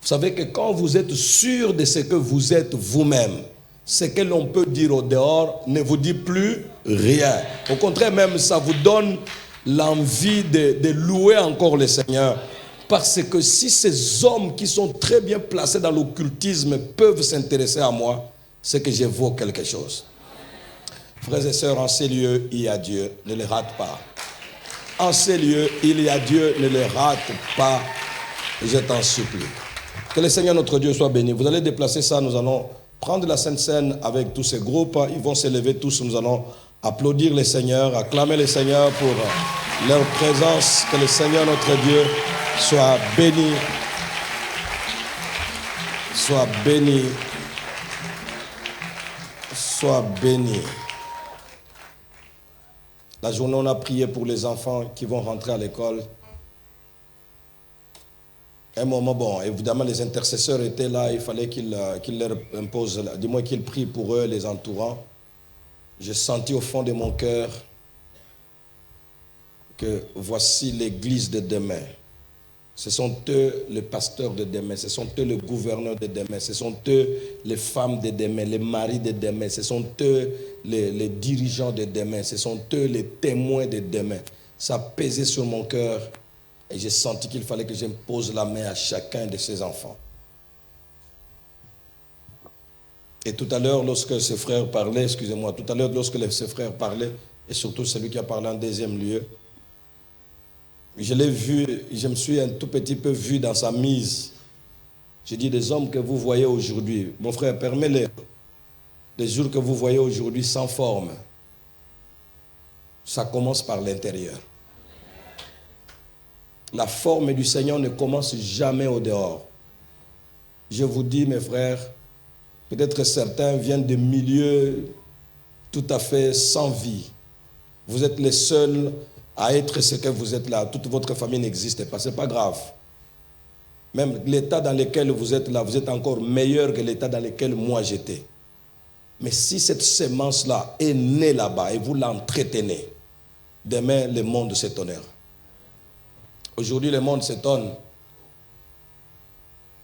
Speaker 6: Vous savez que quand vous êtes sûr de ce que vous êtes vous-même, ce que l'on peut dire au dehors ne vous dit plus rien. Au contraire même, ça vous donne l'envie de louer encore le Seigneur. Parce que si ces hommes qui sont très bien placés dans l'occultisme peuvent s'intéresser à moi, c'est que je vaux quelque chose. Frères et sœurs, en ces lieux, il y a Dieu, ne les rate pas. En ces lieux, il y a Dieu, ne les rate pas, je t'en supplie. Que le Seigneur notre Dieu soit béni. Vous allez déplacer ça, nous allons prendre la Sainte Seine avec tous ces groupes, ils vont se lever tous, nous allons applaudir le Seigneur, acclamer le Seigneur pour leur présence, que le Seigneur notre Dieu soit béni. Soit béni. Soit béni. La journée, on a prié pour les enfants qui vont rentrer à l'école. Un moment, bon, évidemment, les intercesseurs étaient là, il fallait qu'ils leur imposent, du moins qu'ils prient pour eux, les entourants. J'ai senti au fond de mon cœur que voici l'église de demain. Ce sont eux les pasteurs de demain, ce sont eux les gouverneurs de demain, ce sont eux les femmes de demain, les maris de demain, ce sont eux les dirigeants de demain, ce sont eux les témoins de demain. Ça pesait sur mon cœur et j'ai senti qu'il fallait que j'impose la main à chacun de ces enfants. Et tout à l'heure, lorsque ce frère parlait, excusez-moi, tout à l'heure, lorsque ce frère parlait, et surtout celui qui a parlé en deuxième lieu, je l'ai vu, je me suis un tout petit peu vu dans sa mise. J'ai dit, des hommes que vous voyez aujourd'hui, mon frère, permets-les, des jours que vous voyez aujourd'hui sans forme, ça commence par l'intérieur. La forme du Seigneur ne commence jamais au dehors. Je vous dis, mes frères, peut-être certains viennent de milieux tout à fait sans vie. Vous êtes les seuls à être ce que vous êtes là. Toute votre famille n'existe pas, ce n'est pas grave. Même l'état dans lequel vous êtes là, vous êtes encore meilleur que l'état dans lequel moi j'étais. Mais si cette semence-là est née là-bas et vous l'entretenez, demain le monde s'étonnera. Aujourd'hui le monde s'étonne.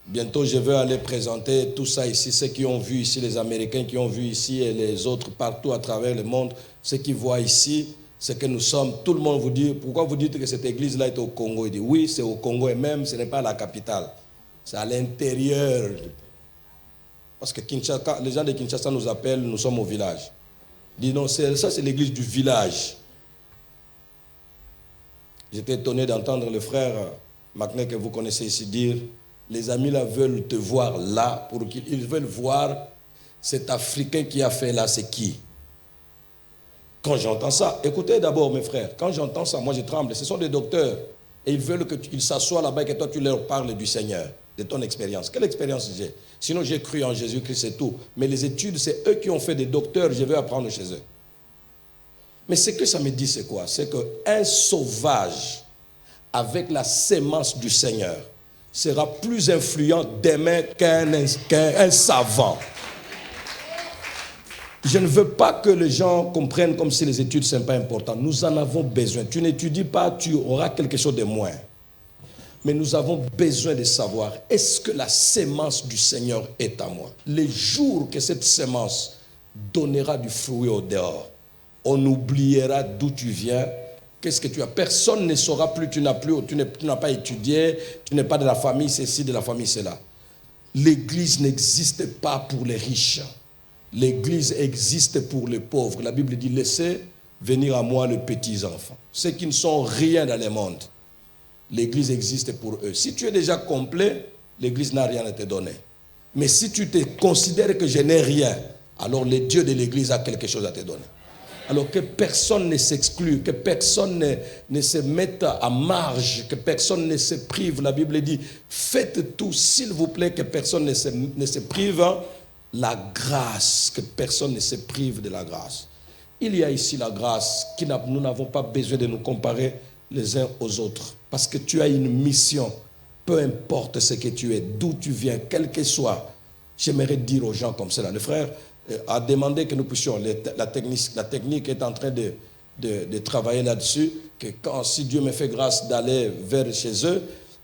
Speaker 6: Bientôt je vais aller présenter tout ça ici, ceux qui ont vu ici, les Américains qui ont vu ici et les autres partout à travers le monde, ceux qui voient ici, ce que nous sommes, tout le monde vous dit, pourquoi vous dites que cette église-là est au Congo? Il dit, oui, c'est au Congo et même, ce n'est pas la capitale. C'est à l'intérieur. Parce que Kinshasa, les gens de Kinshasa nous appellent, nous sommes au village. Il dit, non, ça c'est l'église du village. J'étais étonné d'entendre le frère Macnet que vous connaissez ici dire, les amis là veulent te voir là, pour qu'ils veulent voir cet Africain qui a fait là, c'est qui? Quand j'entends ça, écoutez d'abord mes frères, quand j'entends ça, moi je tremble. Ce sont des docteurs et ils veulent qu'ils s'assoient là-bas et que toi tu leur parles du Seigneur, de ton expérience. Quelle expérience j'ai? Sinon j'ai cru en Jésus-Christ, c'est tout. Mais les études, c'est eux qui ont fait des docteurs, je vais apprendre chez eux. Mais ce que ça me dit, c'est quoi? C'est qu'un sauvage avec la sémence du Seigneur sera plus influent demain qu'un savant. Je ne veux pas que les gens comprennent comme si les études ne sont pas importantes. Nous en avons besoin. Tu n'étudies pas, tu auras quelque chose de moins. Mais nous avons besoin de savoir, est-ce que la sémence du Seigneur est à moi? Les jours que cette sémence donnera du fruit au dehors, on oubliera d'où tu viens, qu'est-ce que tu as. Personne ne saura plus, tu n'as pas étudié, tu n'es pas de la famille ceci, de la famille cela. L'église n'existe pas pour les riches. L'église existe pour les pauvres. La Bible dit, laissez venir à moi les petits enfants. Ceux qui ne sont rien dans le monde. L'église existe pour eux. Si tu es déjà complet, l'église n'a rien à te donner. Mais si tu te considères que je n'ai rien, alors le Dieu de l'église a quelque chose à te donner. Alors que personne ne s'exclue, que personne ne se mette à marge, que personne ne se prive. La Bible dit, faites tout, s'il vous plaît, que personne ne se prive. La grâce, que personne ne se prive de la grâce. Il y a ici la grâce, nous n'avons pas besoin de nous comparer les uns aux autres. Parce que tu as une mission, peu importe ce que tu es, d'où tu viens, quel que soit. J'aimerais dire aux gens comme cela. Le frère a demandé que nous puissions, la technique est en train de travailler là-dessus, que si Dieu me fait grâce d'aller vers chez eux,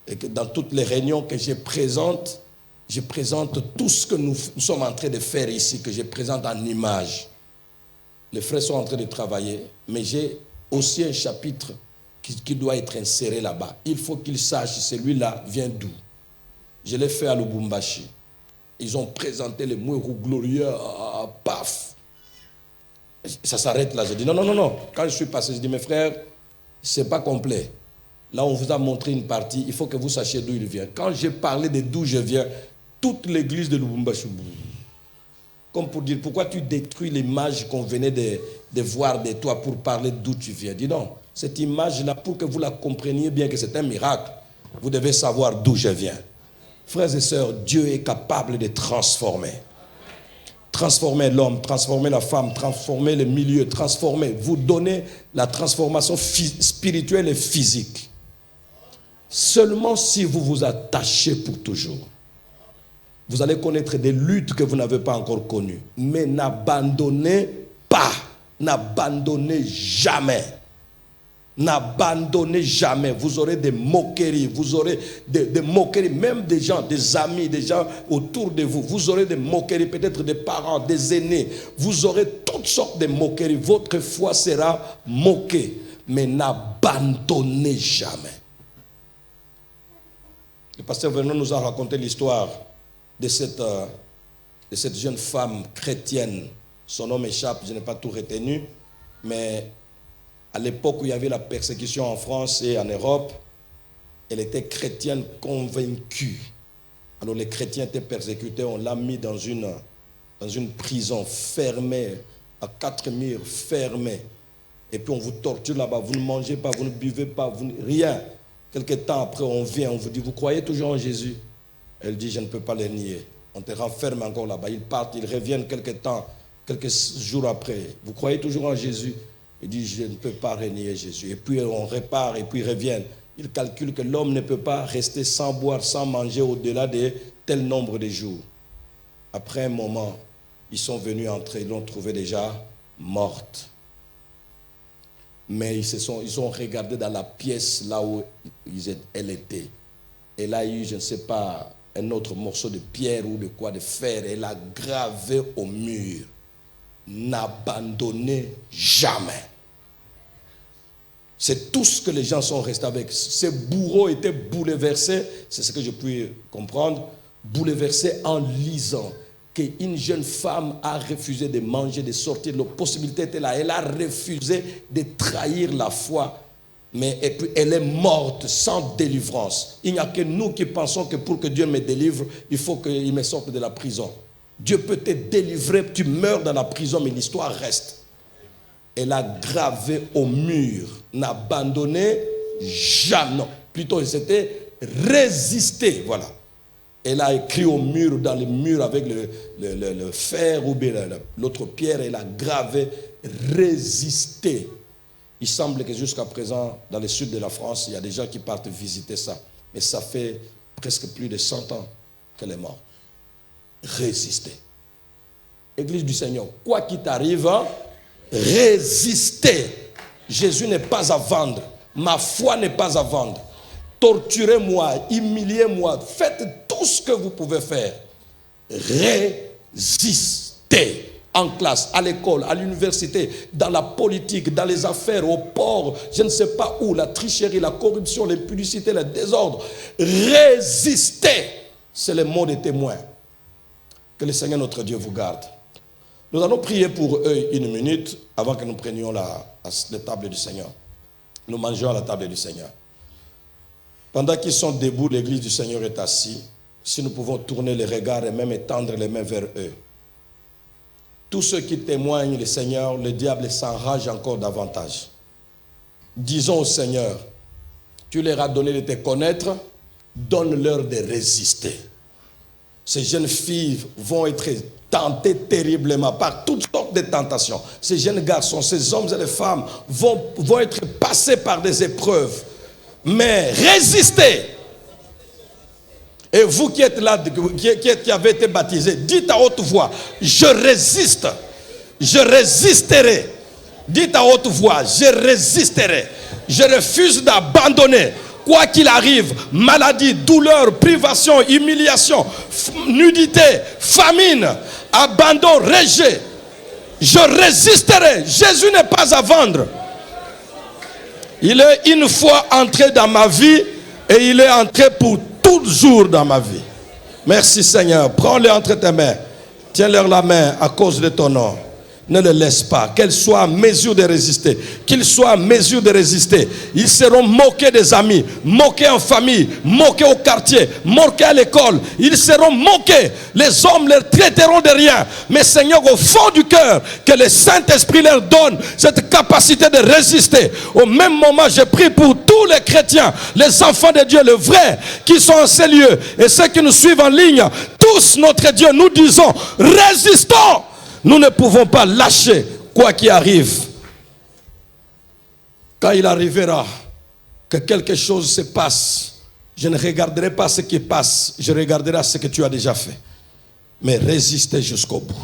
Speaker 6: et que dans toutes les réunions que je présente tout ce que nous sommes en train de faire ici, que je présente en images. Les frères sont en train de travailler, mais j'ai aussi un chapitre qui doit être inséré là-bas. Il faut qu'ils sachent, celui-là vient d'où. Je l'ai fait à Lubumbashi. Ils ont présenté les Mweru glorieux, paf. Ça s'arrête là. Je dis non. Quand je suis passé, je dis mes frères, c'est pas complet. Là, on vous a montré une partie, il faut que vous sachiez d'où il vient. Quand j'ai parlé de d'où je viens, toute l'église de Lubumbashi, comme pour dire, pourquoi tu détruis l'image qu'on venait de voir de toi pour parler d'où tu viens? Dis donc, cette image-là, pour que vous la compreniez bien que c'est un miracle, vous devez savoir d'où je viens. Frères et sœurs, Dieu est capable de transformer. Transformer l'homme, transformer la femme, transformer le milieu, transformer, vous donner la transformation spirituelle et physique. Seulement si vous vous attachez pour toujours. Vous allez connaître des luttes que vous n'avez pas encore connues. Mais n'abandonnez pas. N'abandonnez jamais. N'abandonnez jamais. Vous aurez des moqueries. Vous aurez des moqueries. Même des gens, des amis, des gens autour de vous. Vous aurez des moqueries. Peut-être des parents, des aînés. Vous aurez toutes sortes de moqueries. Votre foi sera moquée. Mais n'abandonnez jamais. Le pasteur Vernon nous a raconté l'histoire de cette jeune femme chrétienne. Son nom m'échappe, je n'ai pas tout retenu. Mais à l'époque où il y avait la persécution en France et en Europe, elle était chrétienne convaincue. Alors les chrétiens étaient persécutés, on l'a mis dans une prison fermée, à 4 murs fermés. Et puis on vous torture là-bas, vous ne mangez pas, vous ne buvez pas, rien. Quelque temps après, on vient, on vous dit, vous croyez toujours en Jésus? Elle dit, je ne peux pas les nier. On te renferme encore là-bas. Ils partent, ils reviennent quelques temps, quelques jours après. Vous croyez toujours en Jésus? Il dit, je ne peux pas renier Jésus. Et puis on repart et puis ils reviennent. Ils calculent que l'homme ne peut pas rester sans boire, sans manger au-delà de tel nombre de jours. Après un moment, ils sont venus entrer, ils l'ont trouvée déjà morte. Mais ils ont regardé dans la pièce là où elle était. Elle a eu, je ne sais pas, un autre morceau de pierre ou de quoi, de fer. Elle a gravé au mur. N'abandonnez jamais. C'est tout ce que les gens sont restés avec. Ces bourreaux étaient bouleversés, c'est ce que je puis comprendre, bouleversés en lisant qu'une jeune femme a refusé de manger, de sortir. La possibilité était là. Elle a refusé de trahir la foi. Mais et puis elle est morte sans délivrance. Il n'y a que nous qui pensons que pour que Dieu me délivre, il faut qu'il me sorte de la prison. Dieu peut te délivrer, tu meurs dans la prison, mais l'histoire reste. Elle a gravé au mur. N'abandonnez jamais. Non, plutôt c'était résister. Voilà. Elle a écrit au mur, dans le mur avec le fer ou bien l'autre pierre, elle a gravé résister. Il semble que jusqu'à présent, dans le sud de la France, il y a des gens qui partent visiter ça. Mais ça fait presque plus de 100 ans qu'elle est morte. Résister. Église du Seigneur, quoi qu'il t'arrive, résister. Jésus n'est pas à vendre. Ma foi n'est pas à vendre. Torturez-moi, humiliez-moi, faites tout ce que vous pouvez faire. Résistez. En classe, à l'école, à l'université, dans la politique, dans les affaires, au port, je ne sais pas où, la tricherie, la corruption, l'impudicité, le désordre. Résistez. C'est le mot des témoins. Que le Seigneur notre Dieu vous garde. Nous allons prier pour eux 1 minute avant que nous prenions la table du Seigneur. Nous mangeons à la table du Seigneur. Pendant qu'ils sont debout, l'église du Seigneur est assise. Si nous pouvons tourner les regards et même étendre les mains vers eux. Tous ceux qui témoignent le Seigneur, le diable s'enrage encore davantage. Disons au Seigneur, tu leur as donné de te connaître, donne-leur de résister. Ces jeunes filles vont être tentées terriblement par toutes sortes de tentations. Ces jeunes garçons, ces hommes et les femmes vont être passés par des épreuves. Mais résistez. Et vous qui êtes là, qui avez été baptisés, dites à haute voix, je résiste, je résisterai. Dites à haute voix, je résisterai. Je refuse d'abandonner. Quoi qu'il arrive, maladie, douleur, privation, humiliation, nudité, famine, abandon, rejet. Je résisterai. Jésus n'est pas à vendre. Il est une fois entré dans ma vie et il est entré pour toujours dans ma vie. Merci Seigneur. Prends-les entre tes mains. Tiens-leur la main à cause de ton nom. ne le laisse pas. Qu'elle soit en mesure de résister. Qu'il soit en mesure de résister. Ils seront moqués des amis, moqués en famille, moqués au quartier, moqués à l'école. Ils seront moqués. Les hommes les traiteront de rien. Mais Seigneur, au fond du cœur, que le Saint-Esprit leur donne cette capacité de résister. Au même moment, je prie pour tous les chrétiens, les enfants de Dieu, le vrai, qui sont en ces lieux, et ceux qui nous suivent en ligne. Tous, notre Dieu, nous disons, résistons. Nous ne pouvons pas lâcher quoi qu'il arrive. Quand il arrivera que quelque chose se passe, je ne regarderai pas ce qui passe, je regarderai ce que tu as déjà fait. Mais résistez jusqu'au bout.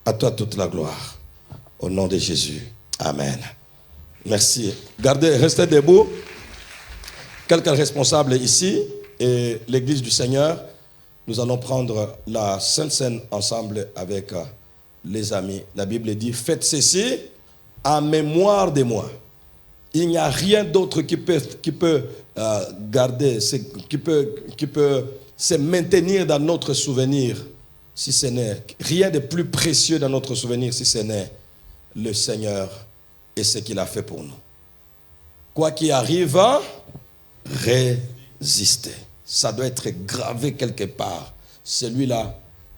Speaker 6: À toi toute la gloire. Au nom de Jésus. Amen. Merci. Restez debout. Quelques responsables ici et l'Église du Seigneur, nous allons prendre la Sainte Seine ensemble avec les amis. La Bible dit, faites ceci en mémoire de moi. Il n'y a rien d'autre qui peut garder, qui peut se maintenir dans notre souvenir, si ce n'est rien de plus précieux dans notre souvenir, si ce n'est le Seigneur et ce qu'il a fait pour nous. Quoi qu'il arrive, résistez. Ça doit être gravé quelque part. Celui-là,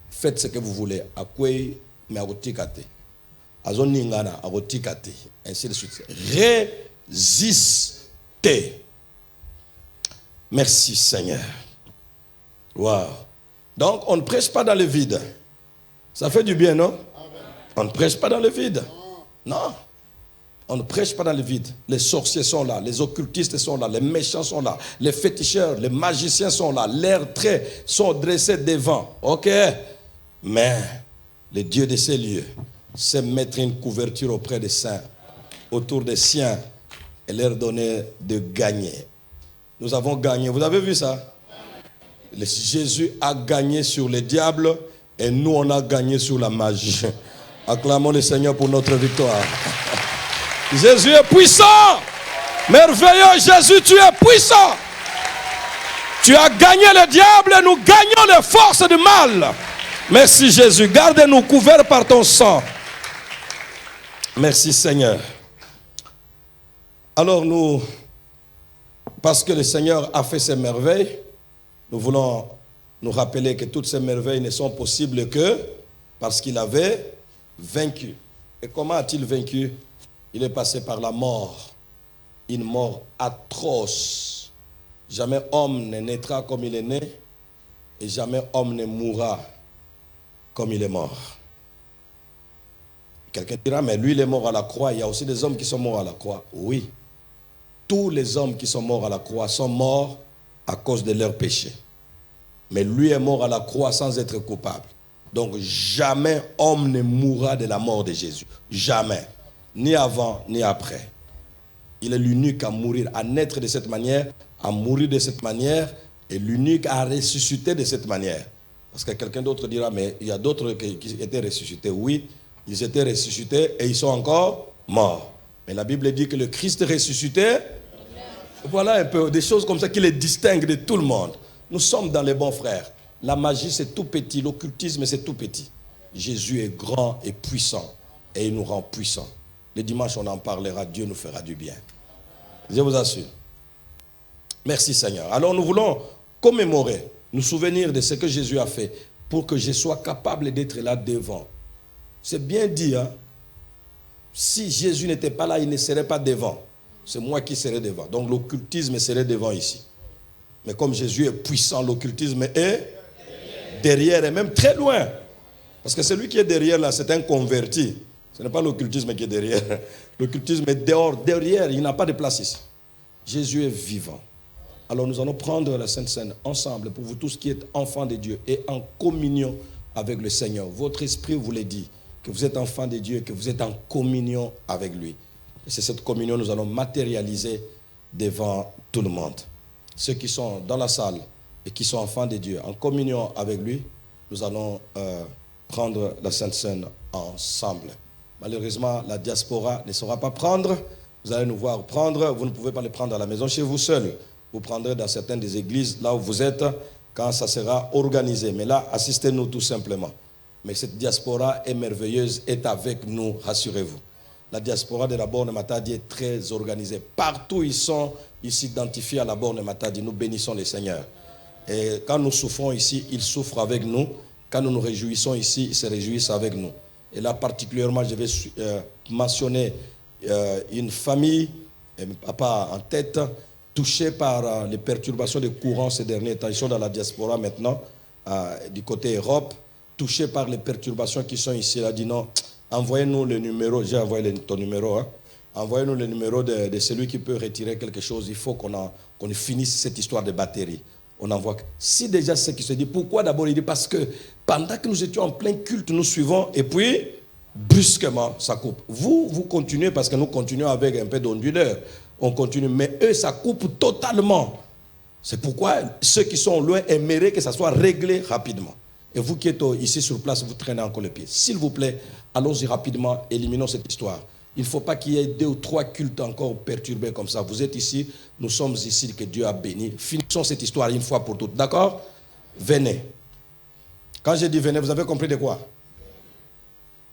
Speaker 6: faites ce que vous voulez. Mais ainsi de suite. Résistez. Merci Seigneur. Wow. Donc on ne prêche pas dans le vide. Ça fait du bien, non? On ne prêche pas dans le vide. Non. On ne prêche pas dans le vide. Les sorciers sont là, les occultistes sont là, les méchants sont là, les féticheurs, les magiciens sont là, leurs traits sont dressés devant. Ok? Mais le Dieu de ces lieux sait mettre une couverture auprès des saints, autour des siens, et leur donner de gagner. Nous avons gagné. Vous avez vu ça? Jésus a gagné sur les diables et nous on a gagné sur la magie. Acclamons le Seigneur pour notre victoire. Jésus est puissant. Merveilleux Jésus, tu es puissant. Tu as gagné le diable et nous gagnons les forces du mal. Merci Jésus. Garde-nous couverts par ton sang. Merci Seigneur. Alors nous, parce que le Seigneur a fait ces merveilles, nous voulons nous rappeler que toutes ces merveilles ne sont possibles que parce qu'il avait vaincu. Et comment a-t-il vaincu? Il est passé par la mort, une mort atroce. Jamais homme ne naîtra comme il est né et jamais homme ne mourra comme il est mort. Quelqu'un dira, mais lui il est mort à la croix, il y a aussi des hommes qui sont morts à la croix. Oui, tous les hommes qui sont morts à la croix sont morts à cause de leurs péchés. Mais lui est mort à la croix sans être coupable. Donc jamais homme ne mourra de la mort de Jésus. Jamais. Ni avant, ni après. Il est l'unique à mourir, à naître de cette manière, à mourir de cette manière, et l'unique à ressusciter de cette manière. Parce que quelqu'un d'autre dira, mais il y a d'autres qui étaient ressuscités. Oui, ils étaient ressuscités et ils sont encore morts. Mais la Bible dit que le Christ ressuscité, voilà un peu des choses comme ça qui les distinguent de tout le monde. Nous sommes dans les bons frères. La magie c'est tout petit, l'occultisme c'est tout petit. Jésus est grand et puissant et il nous rend puissants. Le dimanche on en parlera, Dieu nous fera du bien. Je vous assure. Merci Seigneur. Alors nous voulons commémorer, nous souvenir de ce que Jésus a fait pour que je sois capable d'être là devant. C'est bien dit, hein? Si Jésus n'était pas là, il ne serait pas devant. C'est moi qui serais devant. Donc l'occultisme serait devant ici. Mais comme Jésus est puissant, l'occultisme est derrière et même très loin. Parce que celui qui est derrière là, c'est un converti. Ce n'est pas l'occultisme qui est derrière. L'occultisme est dehors, derrière, il n'a pas de place ici. Jésus est vivant. Alors nous allons prendre la Sainte Seine ensemble pour vous tous qui êtes enfants de Dieu et en communion avec le Seigneur. Votre esprit vous l'a dit, que vous êtes enfants de Dieu et que vous êtes en communion avec lui. Et c'est cette communion que nous allons matérialiser devant tout le monde. Ceux qui sont dans la salle et qui sont enfants de Dieu, en communion avec lui, nous allons prendre la Sainte Seine ensemble. Malheureusement, la diaspora ne saura pas prendre. Vous allez nous voir prendre. Vous ne pouvez pas les prendre à la maison chez vous seul. Vous prendrez dans certaines des églises, là où vous êtes, quand ça sera organisé. Mais là, assistez-nous tout simplement. Mais cette diaspora est merveilleuse, est avec nous, rassurez-vous. La diaspora de la Borne Matadi est très organisée. Partout ils s'identifient à la Borne Matadi. Nous bénissons le Seigneur. Et quand nous souffrons ici, ils souffrent avec nous. Quand nous nous réjouissons ici, ils se réjouissent avec nous. Et là, particulièrement, je vais mentionner une famille, papa en tête, touchée par les perturbations de courant ces derniers temps. Ils sont dans la diaspora maintenant, du côté Europe, touchés par les perturbations qui sont ici. Il a dit non, envoyez-nous le numéro, j'ai envoyé ton numéro, hein. Envoyez-nous le numéro de celui qui peut retirer quelque chose. Il faut qu'on finisse cette histoire de batterie. On envoie. Si déjà c'est ce qui se dit, pourquoi d'abord il dit parce que pendant que nous étions en plein culte, nous suivons et puis brusquement ça coupe. Vous continuez parce que nous continuons avec un peu d'onduleur. On continue, mais eux ça coupe totalement. C'est pourquoi ceux qui sont loin aimeraient que ça soit réglé rapidement. Et vous qui êtes ici sur place, vous traînez encore les pieds. S'il vous plaît, allons-y rapidement, éliminons cette histoire. Il ne faut pas qu'il y ait 2 ou 3 cultes encore perturbés comme ça. Vous êtes ici, nous sommes ici, que Dieu a béni. Finissons cette histoire une fois pour toutes. D'accord? Venez. Quand j'ai dit venez, vous avez compris de quoi?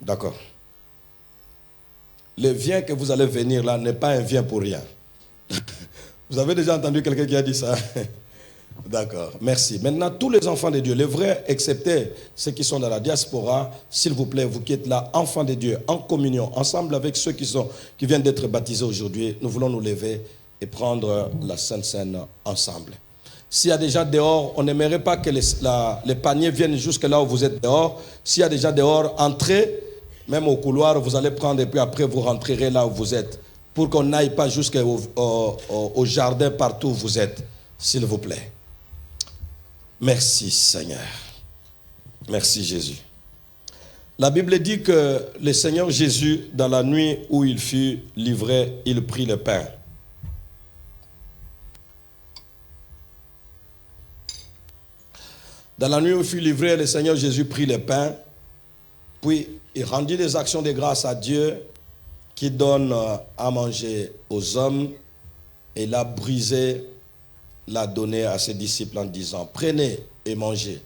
Speaker 6: D'accord. Le vient que vous allez venir là n'est pas un vient pour rien. Vous avez déjà entendu quelqu'un qui a dit ça? D'accord, merci. Maintenant, tous les enfants de Dieu, les vrais, excepté ceux qui sont dans la diaspora, s'il vous plaît, vous qui êtes là, enfants de Dieu, en communion, ensemble avec ceux qui viennent d'être baptisés aujourd'hui, nous voulons nous lever et prendre la Sainte Seine ensemble. S'il y a des gens dehors, on n'aimerait pas que les paniers viennent jusque là où vous êtes dehors. S'il y a des gens dehors, entrez, même au couloir, vous allez prendre et puis après vous rentrerez là où vous êtes, pour qu'on n'aille pas jusqu'au jardin partout où vous êtes, s'il vous plaît. Merci Seigneur. Merci Jésus. La Bible dit que le Seigneur Jésus, dans la nuit où il fut livré, il prit le pain. Dans la nuit où il fut livré, le Seigneur Jésus prit le pain, puis il rendit des actions de grâce à Dieu qui donne à manger aux hommes, et l'a brisé, l'a donné à ses disciples en disant, prenez et mangez,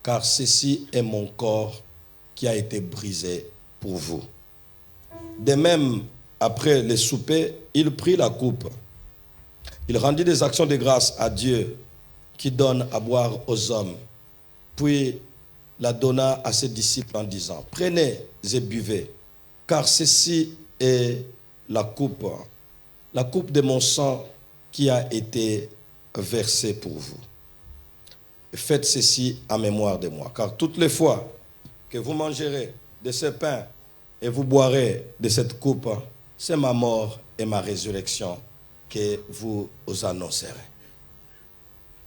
Speaker 6: car ceci est mon corps qui a été brisé pour vous. De même, après le souper, il prit la coupe. Il rendit des actions de grâce à Dieu qui donne à boire aux hommes, puis la donna à ses disciples en disant, prenez et buvez, car ceci est la coupe de mon sang qui a été versé pour vous. Faites ceci en mémoire de moi, car toutes les fois que vous mangerez de ce pain et vous boirez de cette coupe, c'est ma mort et ma résurrection que vous annoncerez.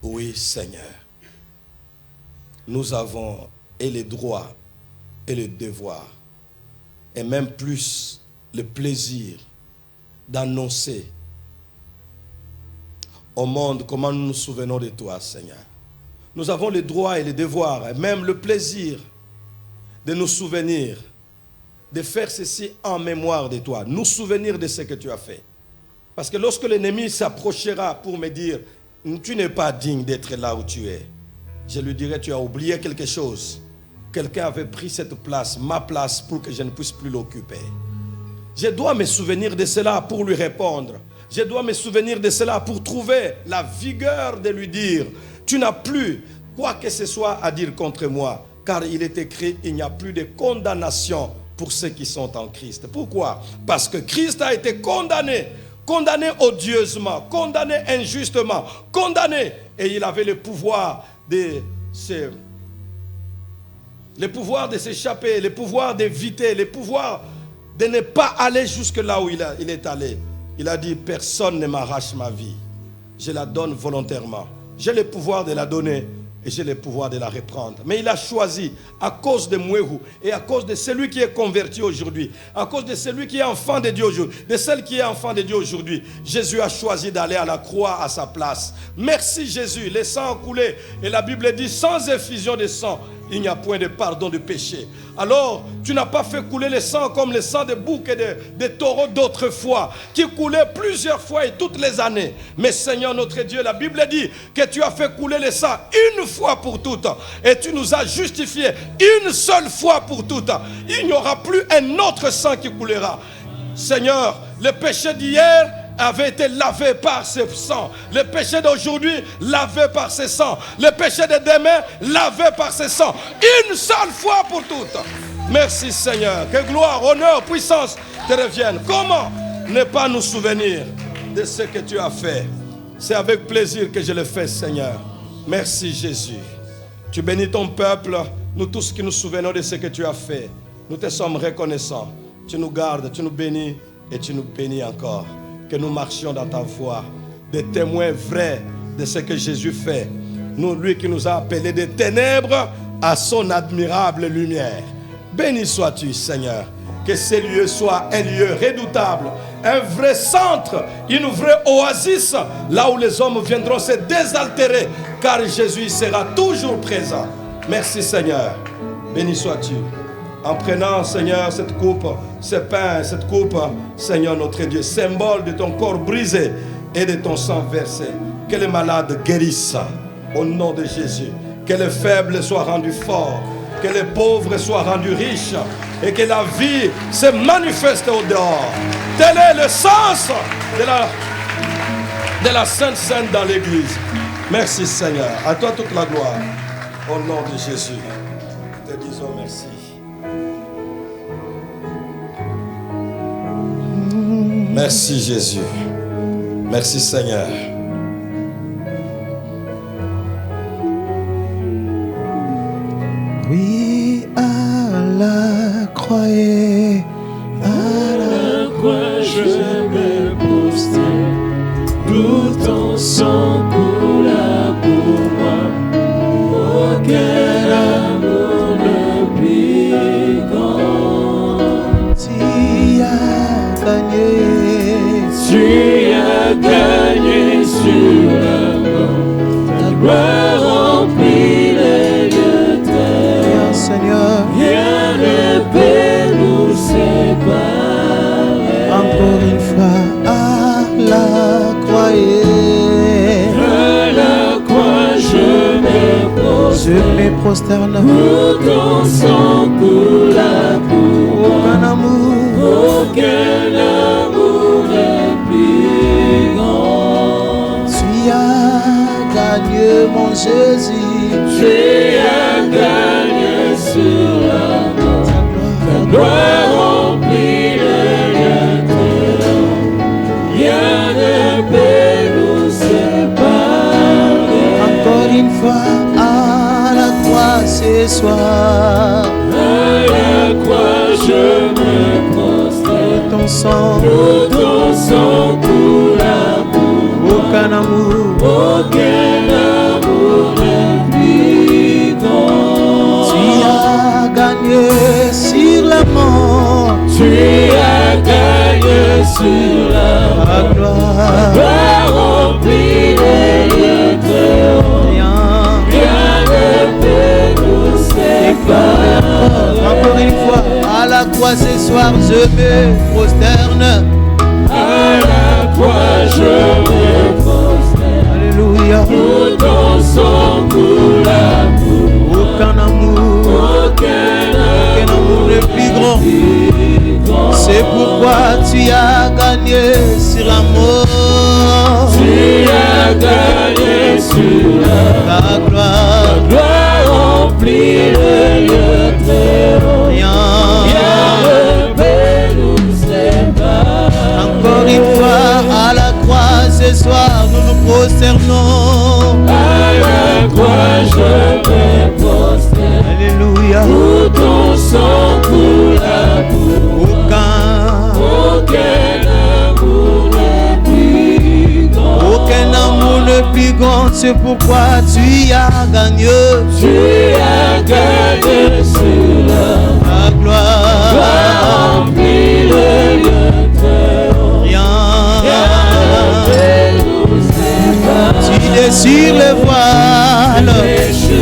Speaker 6: Oui, Seigneur, nous avons et le droit et le devoir, et même plus le plaisir d'annoncer au monde comment nous nous souvenons de toi, Seigneur. Nous avons le droit et le devoir, et même le plaisir de nous souvenir, de faire ceci en mémoire de toi, nous souvenir de ce que tu as fait. Parce que lorsque l'ennemi s'approchera pour me dire, tu n'es pas digne d'être là où tu es, je lui dirai, tu as oublié quelque chose. Quelqu'un avait pris cette place, ma place, pour que je ne puisse plus l'occuper. Je dois me souvenir de cela pour lui répondre. Je dois me souvenir de cela pour trouver la vigueur de lui dire, tu n'as plus quoi que ce soit à dire contre moi, car il est écrit, il n'y a plus de condamnation pour ceux qui sont en Christ. Pourquoi? Parce que Christ a été condamné odieusement, condamné injustement, condamné, et il avait le pouvoir de s'échapper, le pouvoir d'éviter, le pouvoir de ne pas aller jusque là où il est allé. Il a dit, personne ne m'arrache ma vie. Je la donne volontairement. J'ai le pouvoir de la donner et j'ai le pouvoir de la reprendre. Mais il a choisi, à cause de Mouéhou et à cause de celui qui est converti aujourd'hui, à cause de celui qui est enfant de Dieu aujourd'hui, de celle qui est enfant de Dieu aujourd'hui, Jésus a choisi d'aller à la croix à sa place. Merci Jésus, le sang a coulé. Et la Bible dit, sans effusion de sang, il n'y a point de pardon de péché. Alors, tu n'as pas fait couler le sang comme le sang des boucs et des taureaux d'autrefois, qui coulaient plusieurs fois et toutes les années. Mais Seigneur notre Dieu, la Bible dit que tu as fait couler le sang une fois pour toutes, et tu nous as justifiés une seule fois pour toutes. Il n'y aura plus un autre sang qui coulera. Seigneur, le péché d'hier avait été lavé par ce sang. Le péché d'aujourd'hui, lavé par ce sang. Le péché de demain, lavé par ce sang. Une seule fois pour toutes. Merci Seigneur. Que gloire, honneur, puissance te reviennent. Comment ne pas nous souvenir de ce que tu as fait? C'est avec plaisir que je le fais, Seigneur. Merci Jésus. Tu bénis ton peuple. Nous tous qui nous souvenons de ce que tu as fait, nous te sommes reconnaissants. Tu nous gardes, tu nous bénis et tu nous bénis encore. Que nous marchions dans ta voie, des témoins vrais de ce que Jésus fait. Nous, lui qui nous a appelés des ténèbres à son admirable lumière. Béni sois-tu, Seigneur. Que ce lieu soit un lieu redoutable, un vrai centre, une vraie oasis, là où les hommes viendront se désaltérer, car Jésus sera toujours présent. Merci, Seigneur. Béni sois-tu. En prenant, Seigneur, cette coupe, ce pain, cette coupe, Seigneur notre Dieu, symbole de ton corps brisé et de ton sang versé. Que les malades guérissent au nom de Jésus. Que les faibles soient rendus forts. Que les pauvres soient rendus riches. Et que la vie se manifeste au dehors. Tel est le sens de la Sainte Seine dans l'Église. Merci Seigneur. À toi toute la gloire. Au nom de Jésus. Te disons merci. Merci Jésus. Merci Seigneur.
Speaker 1: Oui, à la croix, à la croix, je me prosterne. Tout ton sang coula pour moi. Oh, quel amour le plus grand. Tu as gagné. Tu as gagné sur la mort. Ta gloire remplit les lieux terres. Seigneur, rien ne peut nous séparer. Encore une fois, à la croix, je me prosterne. Où ton sang coula pour moi. Aucun amour, aucun amour n'est plus grand. Tu as gagné mon Jésus. Tu as gagné sur la mort. Ta gloire remplit les lieux terres. Rien ne peut nous séparer. Encore une fois, à la croix ce soir. À la croix je me prosterne. Ton sang coula pour aucun amour, aucun amour n'est plus grand. Tu as gagné sur la mort. Tu as gagné sur la gloire. Ta gloire remplit les lieux terres. Encore une fois, à la croix ce soir, je me prosterne. À la croix, je me prosterne. Alléluia. Tout ton sang coula pour aucun amour, aucun amour le plus grand. C'est pourquoi tu as gagné sur la mort. Tu as gagné sur la gloire. Ta gloire remplit le lieu terre. Rien ne peut nous séparer. Encore une fois, à la croix ce soir, nous nous prosternons. À la croix, je me prosterne. Alléluia. Où ton sang coula pour aucun amour n'est plus grand. Aucun amour n'est plus grand. C'est pourquoi tu as gagné. Tu as gagné sur la gloire. Remplis le lieu terre. Rien ne nous sépare. Tu déchires le voile. Tu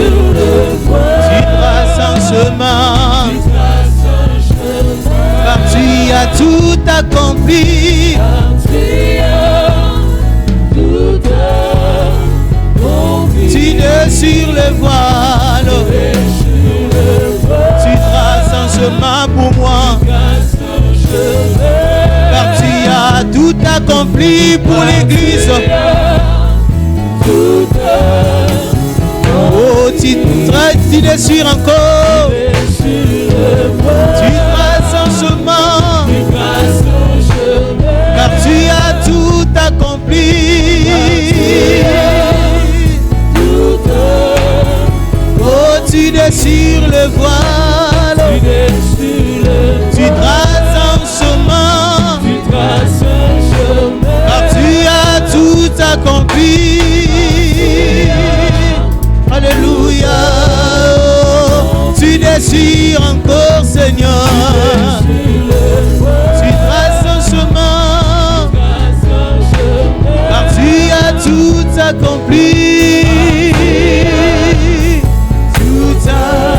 Speaker 1: accompli. Tu déchires le voile. Tu traces un chemin pour moi. Car tu as tout accompli pour l'Église. Oh, tu déchires encore. Tu traces un chemin. Car tu as tout accompli. Oh, tu déchires le voile. Tu traces un chemin. Car tu as tout accompli. Alléluia. Tu déchires encore, Seigneur. Tu traces un chemin. Car tu as tout accompli. Tout accompli.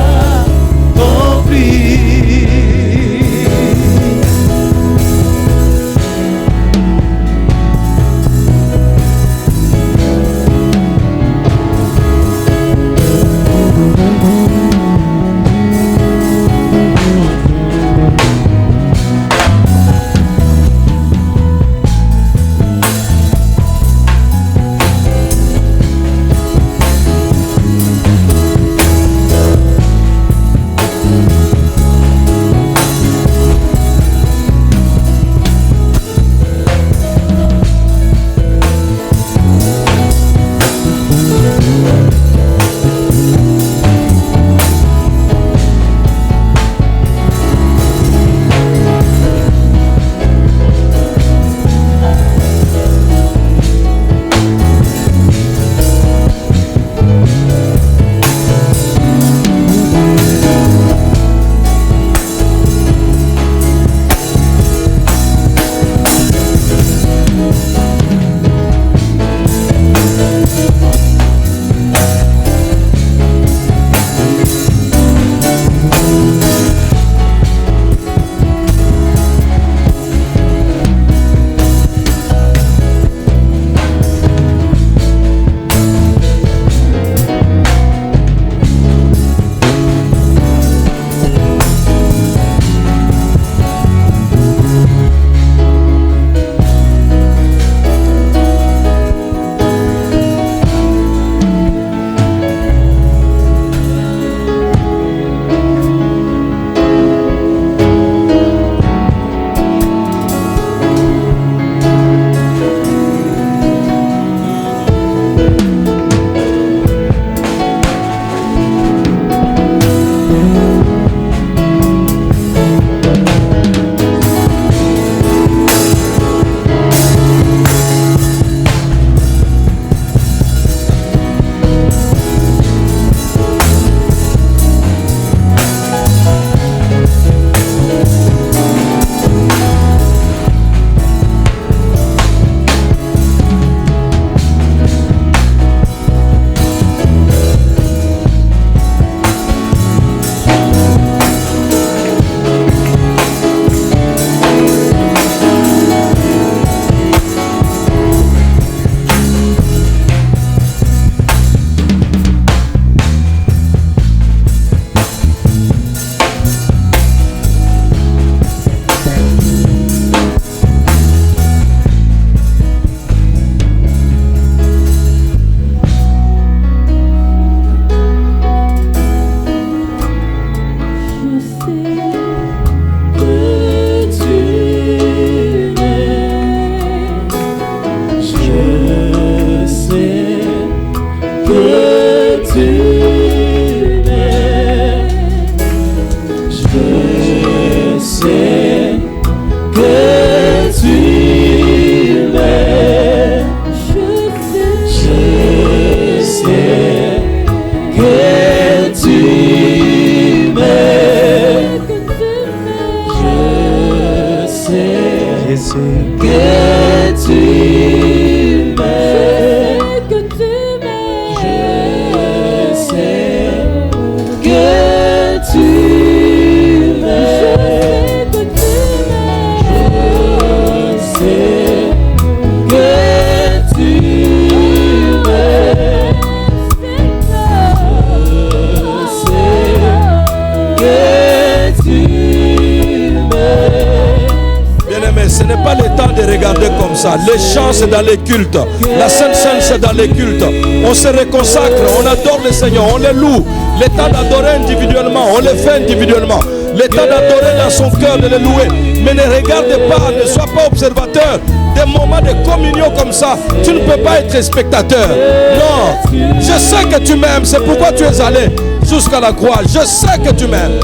Speaker 6: pas. Les chants, c'est dans les cultes. La Sainte Seine, c'est dans les cultes. On se réconsacre, on adore le Seigneur, on le loue. L'état d'adorer individuellement, on le fait individuellement. L'état d'adorer dans son cœur, de le louer. Mais ne regarde pas, ne sois pas observateur. Des moments de communion comme ça, tu ne peux pas être spectateur. Non, je sais que tu m'aimes, c'est pourquoi tu es allé jusqu'à la croix. Je sais que tu m'aimes.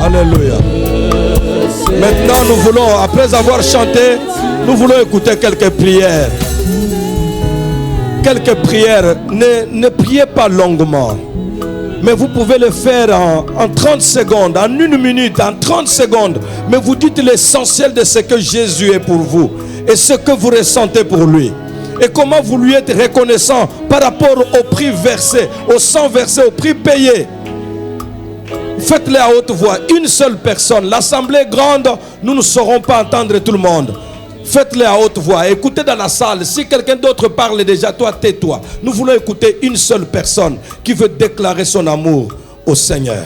Speaker 6: Alléluia. Maintenant, nous voulons, après avoir chanté, nous voulons écouter quelques prières. Quelques prières. Ne priez pas longuement. Mais vous pouvez le faire en 30 secondes, en 1 minute, en 30 secondes. Mais vous dites l'essentiel de ce que Jésus est pour vous. Et ce que vous ressentez pour lui. Et comment vous lui êtes reconnaissant par rapport au prix versé, au sang versé, au prix payé. Faites-le à haute voix, une seule personne. L'assemblée est grande, nous ne saurons pas entendre tout le monde. Faites-le à haute voix, écoutez dans la salle. Si quelqu'un d'autre parle déjà, toi tais-toi. Nous voulons écouter une seule personne qui veut déclarer son amour au Seigneur.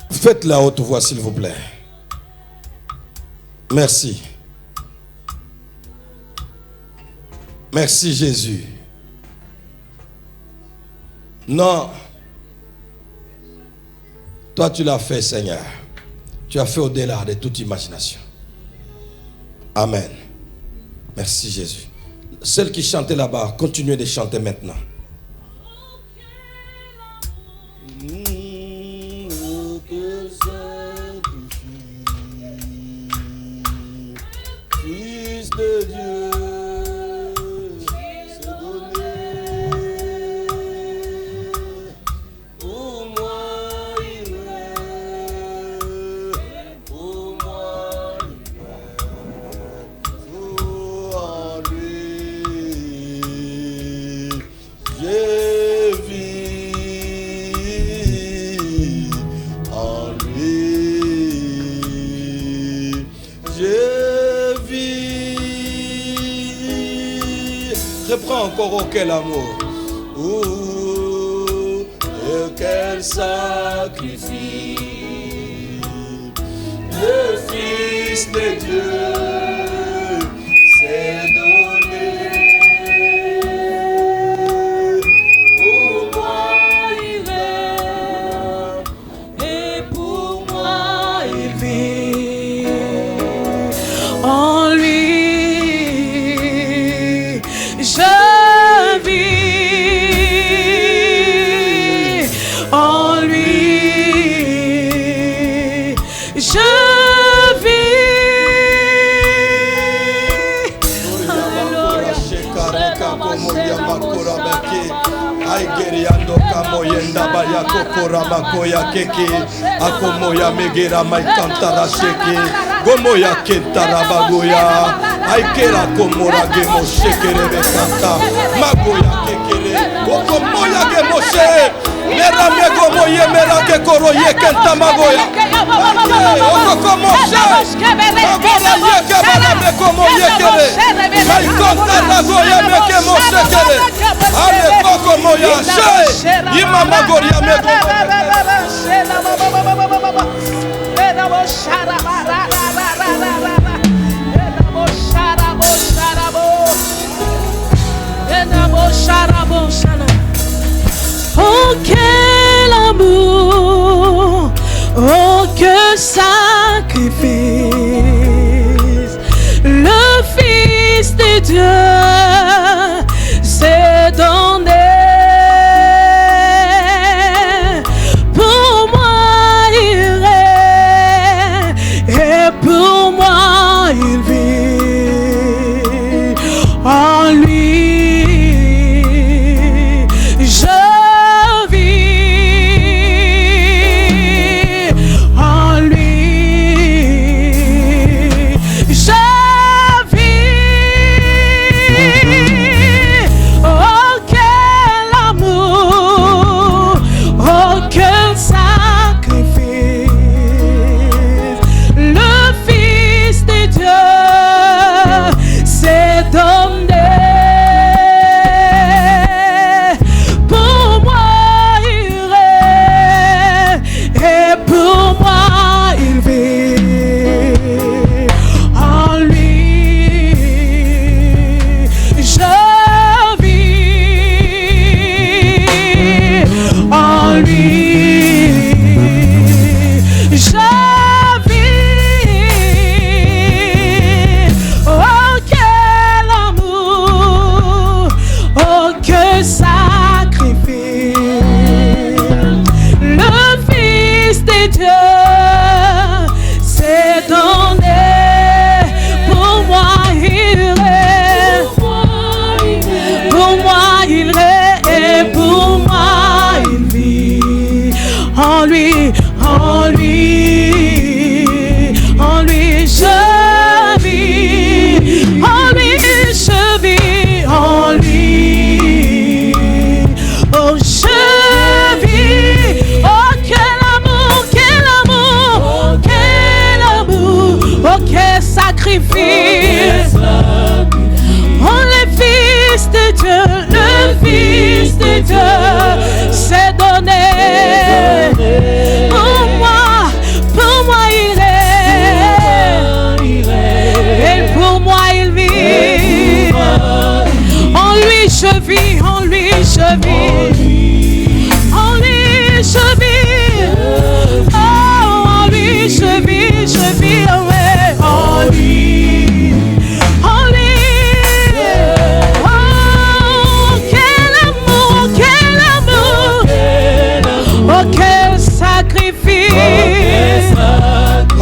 Speaker 6: Faites-le à haute voix, s'il vous plaît. Merci. Merci Jésus. Non. Toi tu l'as fait, Seigneur. Tu as fait au-delà de toute imagination. Amen. Merci Jésus. Celle qui chantait là-bas, continuez de chanter maintenant. Fils de Dieu. Reprends encore, oh quel amour. Et quel sacrifice. Le Fils de Dieu s'est donné. Pour moi il est, et pour moi il vit. En lui je vis, en lui je vis. Aigeriando kamoyenda baya kokora makoya keke akomoya megera maikantara sheke gomoya kentara bagoya aikera komora gemo shekere bekanta magoya kekere okomoya gemo she mera mego moye mera ke koroye kenta magoya okokomoshe magoya yeke bala meko moye kere maikantara goya meke moshekere ale koko moya she ima magoya mego oh quel amour, oh que sacrifice, le Fils de Dieu s'est donné. Pour moi il est, et pour moi il vit. En lui
Speaker 5: Oh, je vis. Oh, quel amour, quel amour, quel amour. Oh, quel sacrifice. Oh, le Fils de Dieu, le Fils de Dieu s'est donné. Pour moi il est. Et pour moi il vit. En lui je vis, en lui je vis. En lui je vis. Oh, en lui je vis, ouais. En lui. En lui. Oh, quel amour, quel amour. Oh, quel sacrifice.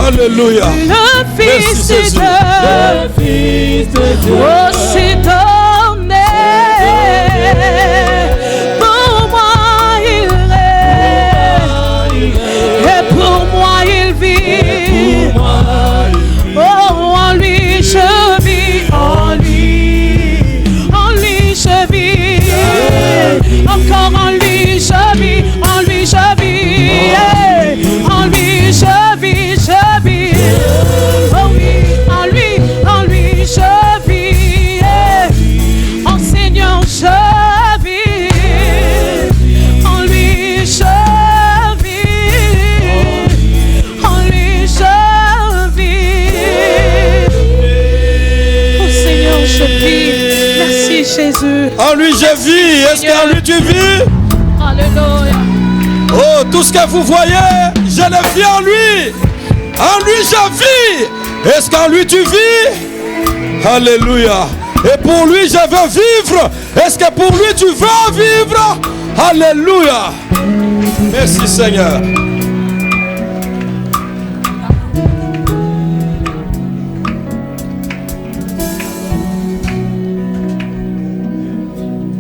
Speaker 6: Alléluia.
Speaker 5: Le Fils de Dieu.
Speaker 6: Le Fils de Dieu.
Speaker 5: Oh, s'est donné. Pour moi il est. Et pour moi il vit. Oh, en lui je vis. En lui je vis. Encore en lui je vis. En lui je vis. En lui je vis, je vis. Oh oui, en lui je vis. En Seigneur je vis. En lui je vis. En lui je vis. Oh Seigneur je vis. Merci Jésus.
Speaker 6: En lui je vis. Est-ce qu'en lui tu vis?
Speaker 5: Alléluia.
Speaker 6: Oh, tout ce que vous voyez, je le vis en lui. En lui je vis. Est-ce qu'en lui tu vis? Alléluia. Et pour lui je veux vivre. Est-ce que pour lui tu veux vivre? Alléluia. Merci Seigneur.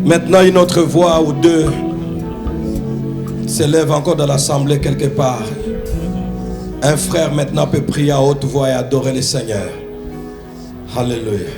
Speaker 6: Maintenant une autre voix ou deux s'élève encore dans l'assemblée quelque part. Un frère maintenant peut prier à haute voix et adorer le Seigneur. Alléluia.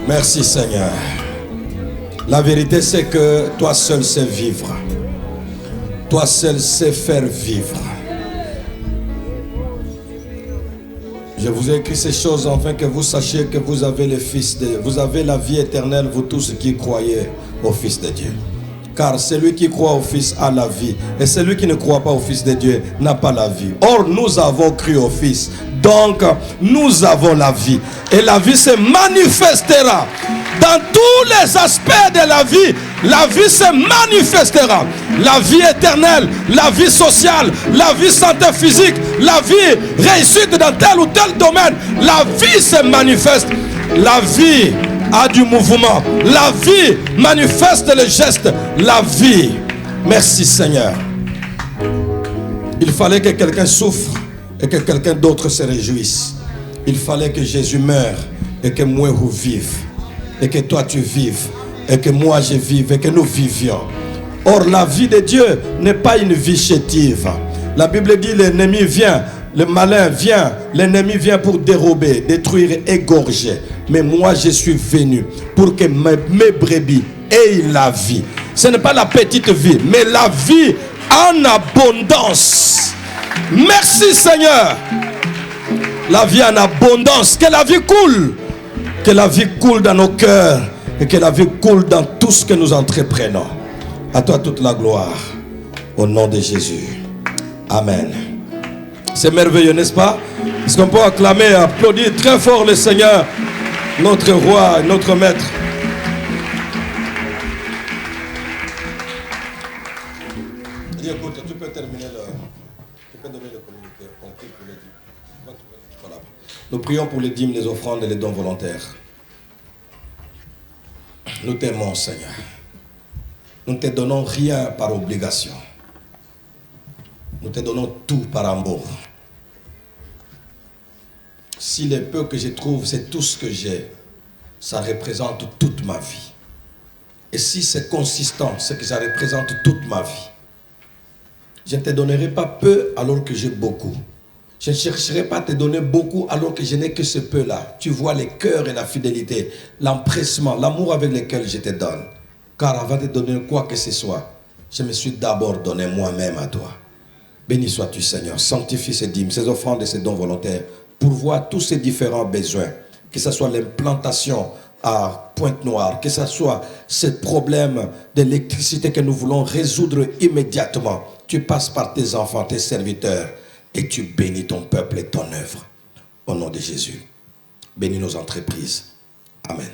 Speaker 6: Merci Seigneur. La vérité, c'est que toi seul sais vivre. Toi seul sais faire vivre. Je vous ai écrit ces choses afin que vous sachiez que vous avez le Fils de Dieu. Vous avez la vie éternelle, vous tous qui croyez au Fils de Dieu. Car celui qui croit au Fils a la vie. Et celui qui ne croit pas au Fils de Dieu n'a pas la vie. Or, nous avons cru au Fils. Donc, nous avons la vie. Et la vie se manifestera. Dans tous les aspects de la vie se manifestera. La vie éternelle, la vie sociale, la vie santé physique, la vie réussite dans tel ou tel domaine. La vie se manifeste. La vie a du mouvement. La vie manifeste le geste. La vie. Merci Seigneur. Il fallait que quelqu'un souffre et que quelqu'un d'autre se réjouisse. Il fallait que Jésus meure et que moi je vive. Et que toi tu vives. Et que moi je vive. Et que nous vivions. Or la vie de Dieu n'est pas une vie chétive. La Bible dit l'ennemi vient. Le malin vient, l'ennemi vient pour dérober, détruire, égorger. Mais moi, je suis venu pour que mes brebis aient la vie. Ce n'est pas la petite vie, mais la vie en abondance. Merci Seigneur. La vie en abondance. Que la vie coule. Que la vie coule dans nos cœurs. Et que la vie coule dans tout ce que nous entreprenons. À toi toute la gloire. Au nom de Jésus. Amen. C'est merveilleux, n'est-ce pas? Est-ce qu'on peut acclamer, applaudir très fort le Seigneur, notre roi, notre maître? Écoute, tu peux terminer tu peux donner le communiqué. Voilà. Nous prions pour les dîmes, les offrandes et les dons volontaires. Nous t'aimons, Seigneur. Nous ne te donnons rien par obligation. Nous te donnons tout par amour. Si le peu que je trouve, c'est tout ce que j'ai, ça représente toute ma vie. Et si c'est consistant, c'est que ça représente toute ma vie. Je ne te donnerai pas peu alors que j'ai beaucoup. Je ne chercherai pas à te donner beaucoup alors que je n'ai que ce peu-là. Tu vois le cœur et la fidélité, l'empressement, l'amour avec lequel je te donne. Car avant de te donner quoi que ce soit, je me suis d'abord donné moi-même à toi. Béni sois-tu Seigneur, sanctifie ces dîmes, ces offrandes et ces dons volontaires, pourvois tous ces différents besoins, que ce soit l'implantation à Pointe-Noire, que ce soit ce problème d'électricité que nous voulons résoudre immédiatement. Tu passes par tes enfants, tes serviteurs, et tu bénis ton peuple et ton œuvre. Au nom de Jésus, bénis nos entreprises. Amen.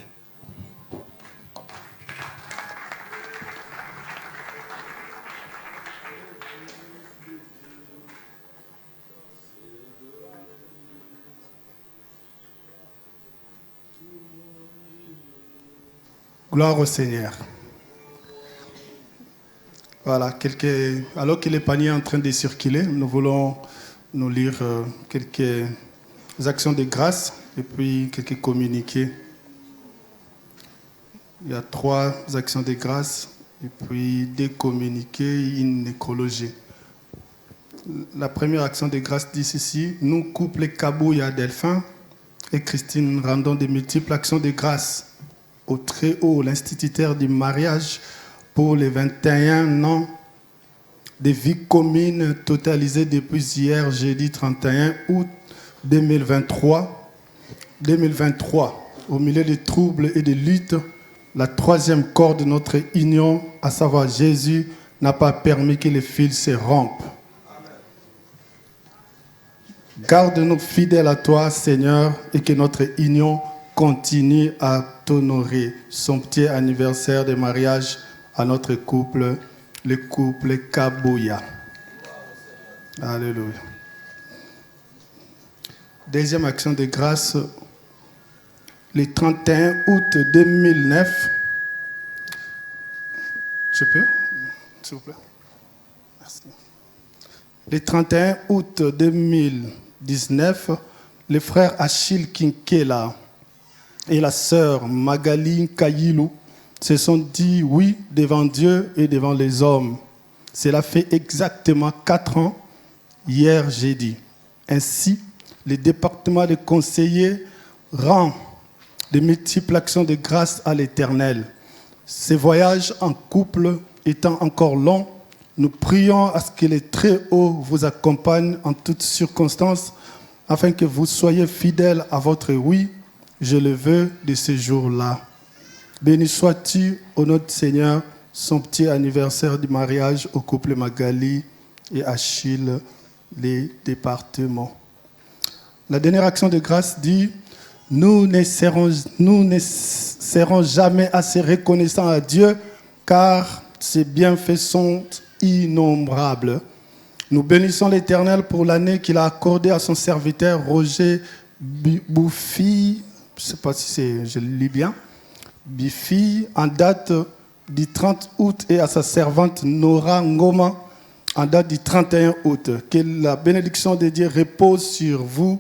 Speaker 2: Gloire au Seigneur. Voilà, alors que les paniers sont en train de circuler, nous voulons nous lire quelques actions de grâce et puis quelques communiqués. Il y a 3 actions de grâce et puis 2 communiqués et une nécrologie. La première action de grâce dit ceci: nous, couple Kabouya Delphin et Christine, rendons de multiples actions de grâce au Très-Haut, l'instituteur du mariage, pour les 21 ans de vie commune totalisés depuis hier, jeudi 31 août 2023. Au milieu des troubles et des luttes, la 3e corde de notre union, à savoir Jésus, n'a pas permis que les fils se rompent. Garde-nous fidèles à toi, Seigneur, et que notre union continue à t'honorer. Son petit anniversaire de mariage à notre couple, le couple Kabouya. Alléluia. Deuxième action de grâce, le 31 août 2009. Je peux, s'il vous plaît? Merci. Le 31 août 2019, le frère Achille Kinkela et la sœur Magali Kayilou se sont dit oui devant Dieu et devant les hommes. Cela fait exactement 4 ans, hier jeudi. Ainsi, le département des conseillers rend de multiples actions de grâce à l'Éternel.
Speaker 7: Ces voyages en couple étant encore longs, nous prions à ce que les Très-Hauts vous accompagnent en toutes circonstances, afin que vous soyez fidèles à votre oui, je le veux, de ce jour-là. Béni sois-tu au nom du Seigneur, son petit anniversaire du mariage au couple Magali et Achille, les départements. La dernière action de grâce dit: nous ne serons jamais assez reconnaissants à Dieu, car ses bienfaits sont innombrables. Nous bénissons l'Éternel pour l'année qu'il a accordée à son serviteur Roger Bouffi, je ne sais pas si je le lis bien, Bifi, en date du 30 août, et à sa servante Nora Ngoma, en date du 31 août. Que la bénédiction de Dieu repose sur vous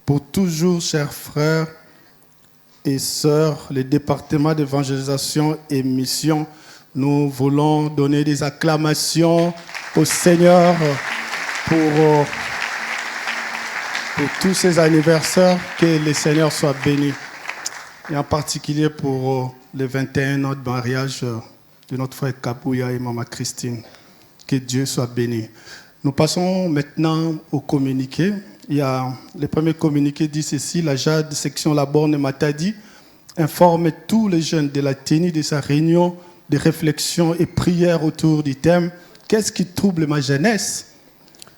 Speaker 7: pour toujours, chers frères et sœurs. Le département d'évangélisation et mission, nous voulons donner des acclamations au Seigneur pour tous ces anniversaires. Que le Seigneur soit béni. Et en particulier pour les 21 ans de mariage de notre frère Kabouya et Maman Christine. Que Dieu soit béni. Nous passons maintenant au communiqué. Il y a le premier communiqué dit ceci: la JAD section Laborne Matadi informe tous les jeunes de la tenue de sa réunion de réflexion et prière autour du thème « Qu'est-ce qui trouble ma jeunesse ?»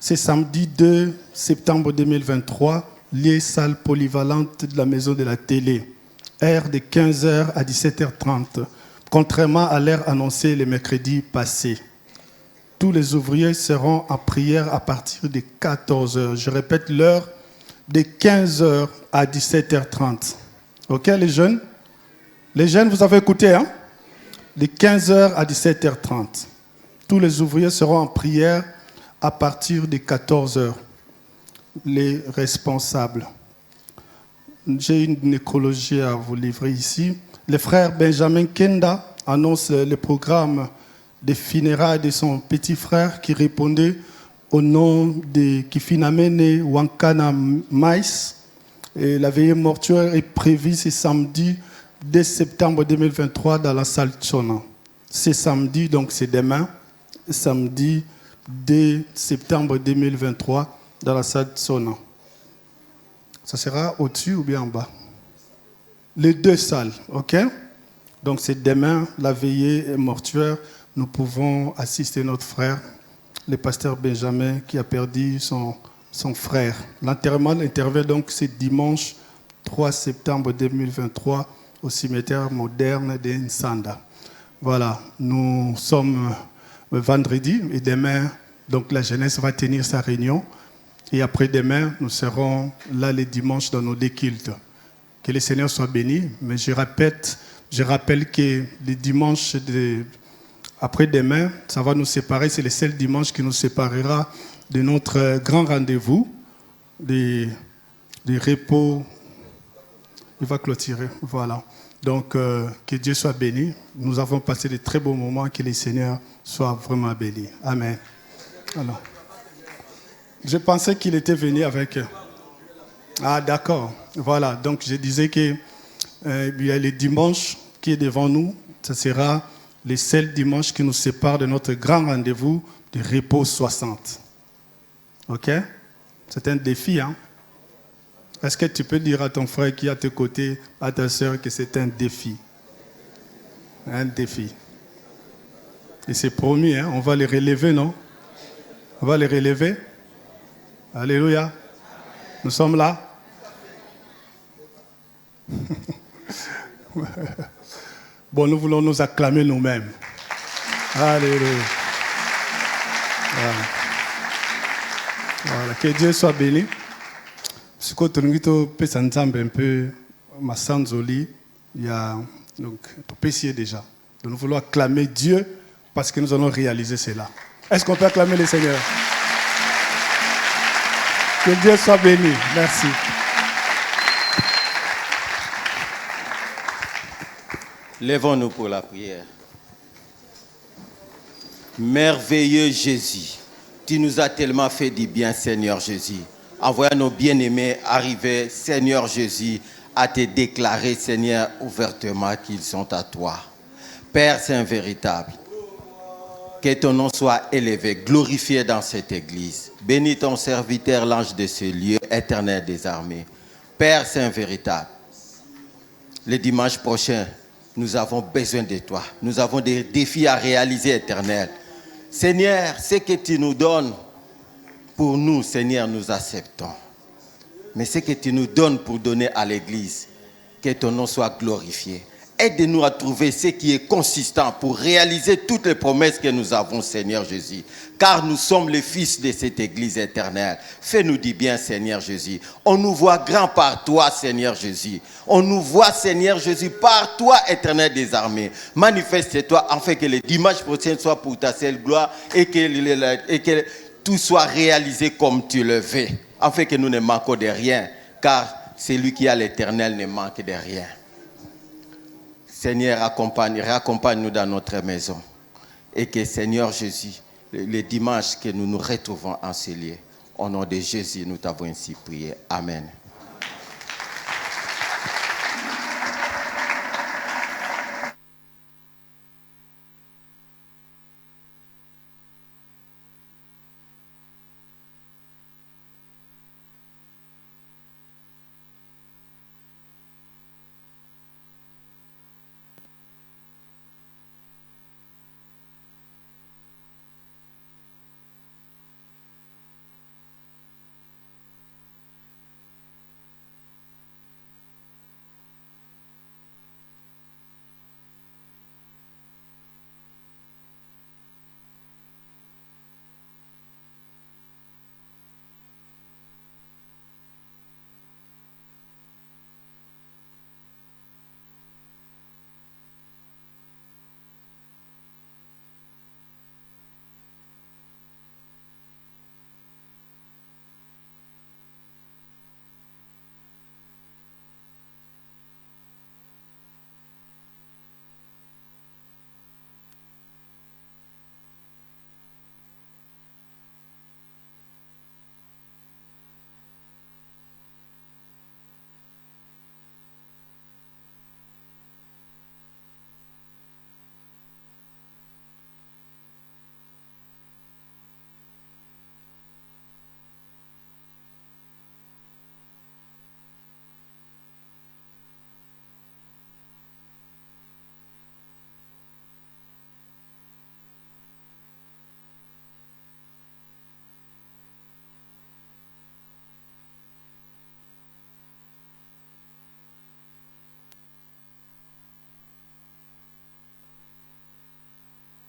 Speaker 7: C'est samedi 2 septembre 2023, lieu salle polyvalente de la maison de la télé. Heure de 15h à 17h30, contrairement à l'heure annoncée le mercredi passé. Tous les ouvriers seront en prière à partir de 14h. Je répète l'heure, de 15h à 17h30. Ok, les jeunes? Les jeunes, vous avez écouté, hein? De 15h à 17h30. Tous les ouvriers seront en prière à partir de 14h. Les responsables. J'ai une nécrologie à vous livrer ici. Le frère Benjamin Kenda annonce le programme des funérailles de son petit frère qui répondait au nom de Kifinamene Wankana Mais. Et la veillée mortuaire est prévue ce samedi 2 septembre 2023 dans la salle Tchona. C'est samedi, donc c'est demain, samedi 2 septembre 2023 dans la salle Tchona. Ça sera au-dessus ou bien en bas? Les deux salles, ok? Donc c'est demain, la veillée mortuaire. Nous pouvons assister notre frère, le pasteur Benjamin, qui a perdu son frère. L'enterrement intervient donc ce dimanche 3 septembre 2023 au cimetière moderne d'Nsanda. Voilà, nous sommes vendredi et demain, donc la jeunesse va tenir sa réunion. Et après-demain, nous serons là les dimanches dans nos deux cultes. Que le Seigneur soit béni. Mais je rappelle que les dimanches après-demain, ça va nous séparer. C'est le seul dimanche qui nous séparera de notre grand rendez-vous, des repos. Il va clôturer. Voilà. Donc, que Dieu soit béni. Nous avons passé de très beaux moments. Que le Seigneur soit vraiment béni. Amen. Alors, je pensais qu'il était venu avec... Ah, d'accord. Voilà. Donc, je disais qu'il y a le dimanche qui est devant nous. Ce sera le seul dimanche qui nous sépare de notre grand rendez-vous de repos 60. OK? C'est un défi, hein? Est-ce que tu peux dire à ton frère qui est à tes côtés, à ta soeur, que c'est un défi? Un défi. Et c'est promis, hein? On va les relever, non? On va les relever? Alléluia. Nous sommes là. Bon, nous voulons nous acclamer nous-mêmes. Alléluia. Voilà. Que Dieu soit béni. Ce que tu peux un peu ma sanzoli, il y a donc tu peux essayer déjà. Donc, nous voulons acclamer Dieu parce que nous allons réaliser cela. Est-ce qu'on peut acclamer le Seigneur? Que Dieu soit béni. Merci.
Speaker 8: Lèvons-nous pour la prière. Merveilleux Jésus, tu nous as tellement fait du bien, Seigneur Jésus. Envoie nos bien-aimés arriver, Seigneur Jésus, à te déclarer, Seigneur, ouvertement qu'ils sont à toi. Père Saint véritable, que ton nom soit élevé, glorifié dans cette église. Bénis ton serviteur, l'ange de ce lieu, éternel des armées. Père Saint véritable, le dimanche prochain, nous avons besoin de toi. Nous avons des défis à réaliser, éternel. Seigneur, ce que tu nous donnes, pour nous, Seigneur, nous acceptons. Mais ce que tu nous donnes pour donner à l'église, que ton nom soit glorifié. Aide-nous à trouver ce qui est consistant pour réaliser toutes les promesses que nous avons, Seigneur Jésus. Car nous sommes les fils de cette église éternelle. Fais-nous du bien, Seigneur Jésus. On nous voit grand par toi, Seigneur Jésus. On nous voit, Seigneur Jésus, par toi, éternel des armées. Manifeste-toi afin que le dimanche prochain soit pour ta seule gloire et que tout soit réalisé comme tu le veux. Afin que nous ne manquons de rien. Car celui qui a l'éternel ne manque de rien. Seigneur, raccompagne-nous dans notre maison. Et que, Seigneur Jésus, le dimanche que nous nous retrouvons en ce lieu, au nom de Jésus, nous t'avons ainsi prié. Amen.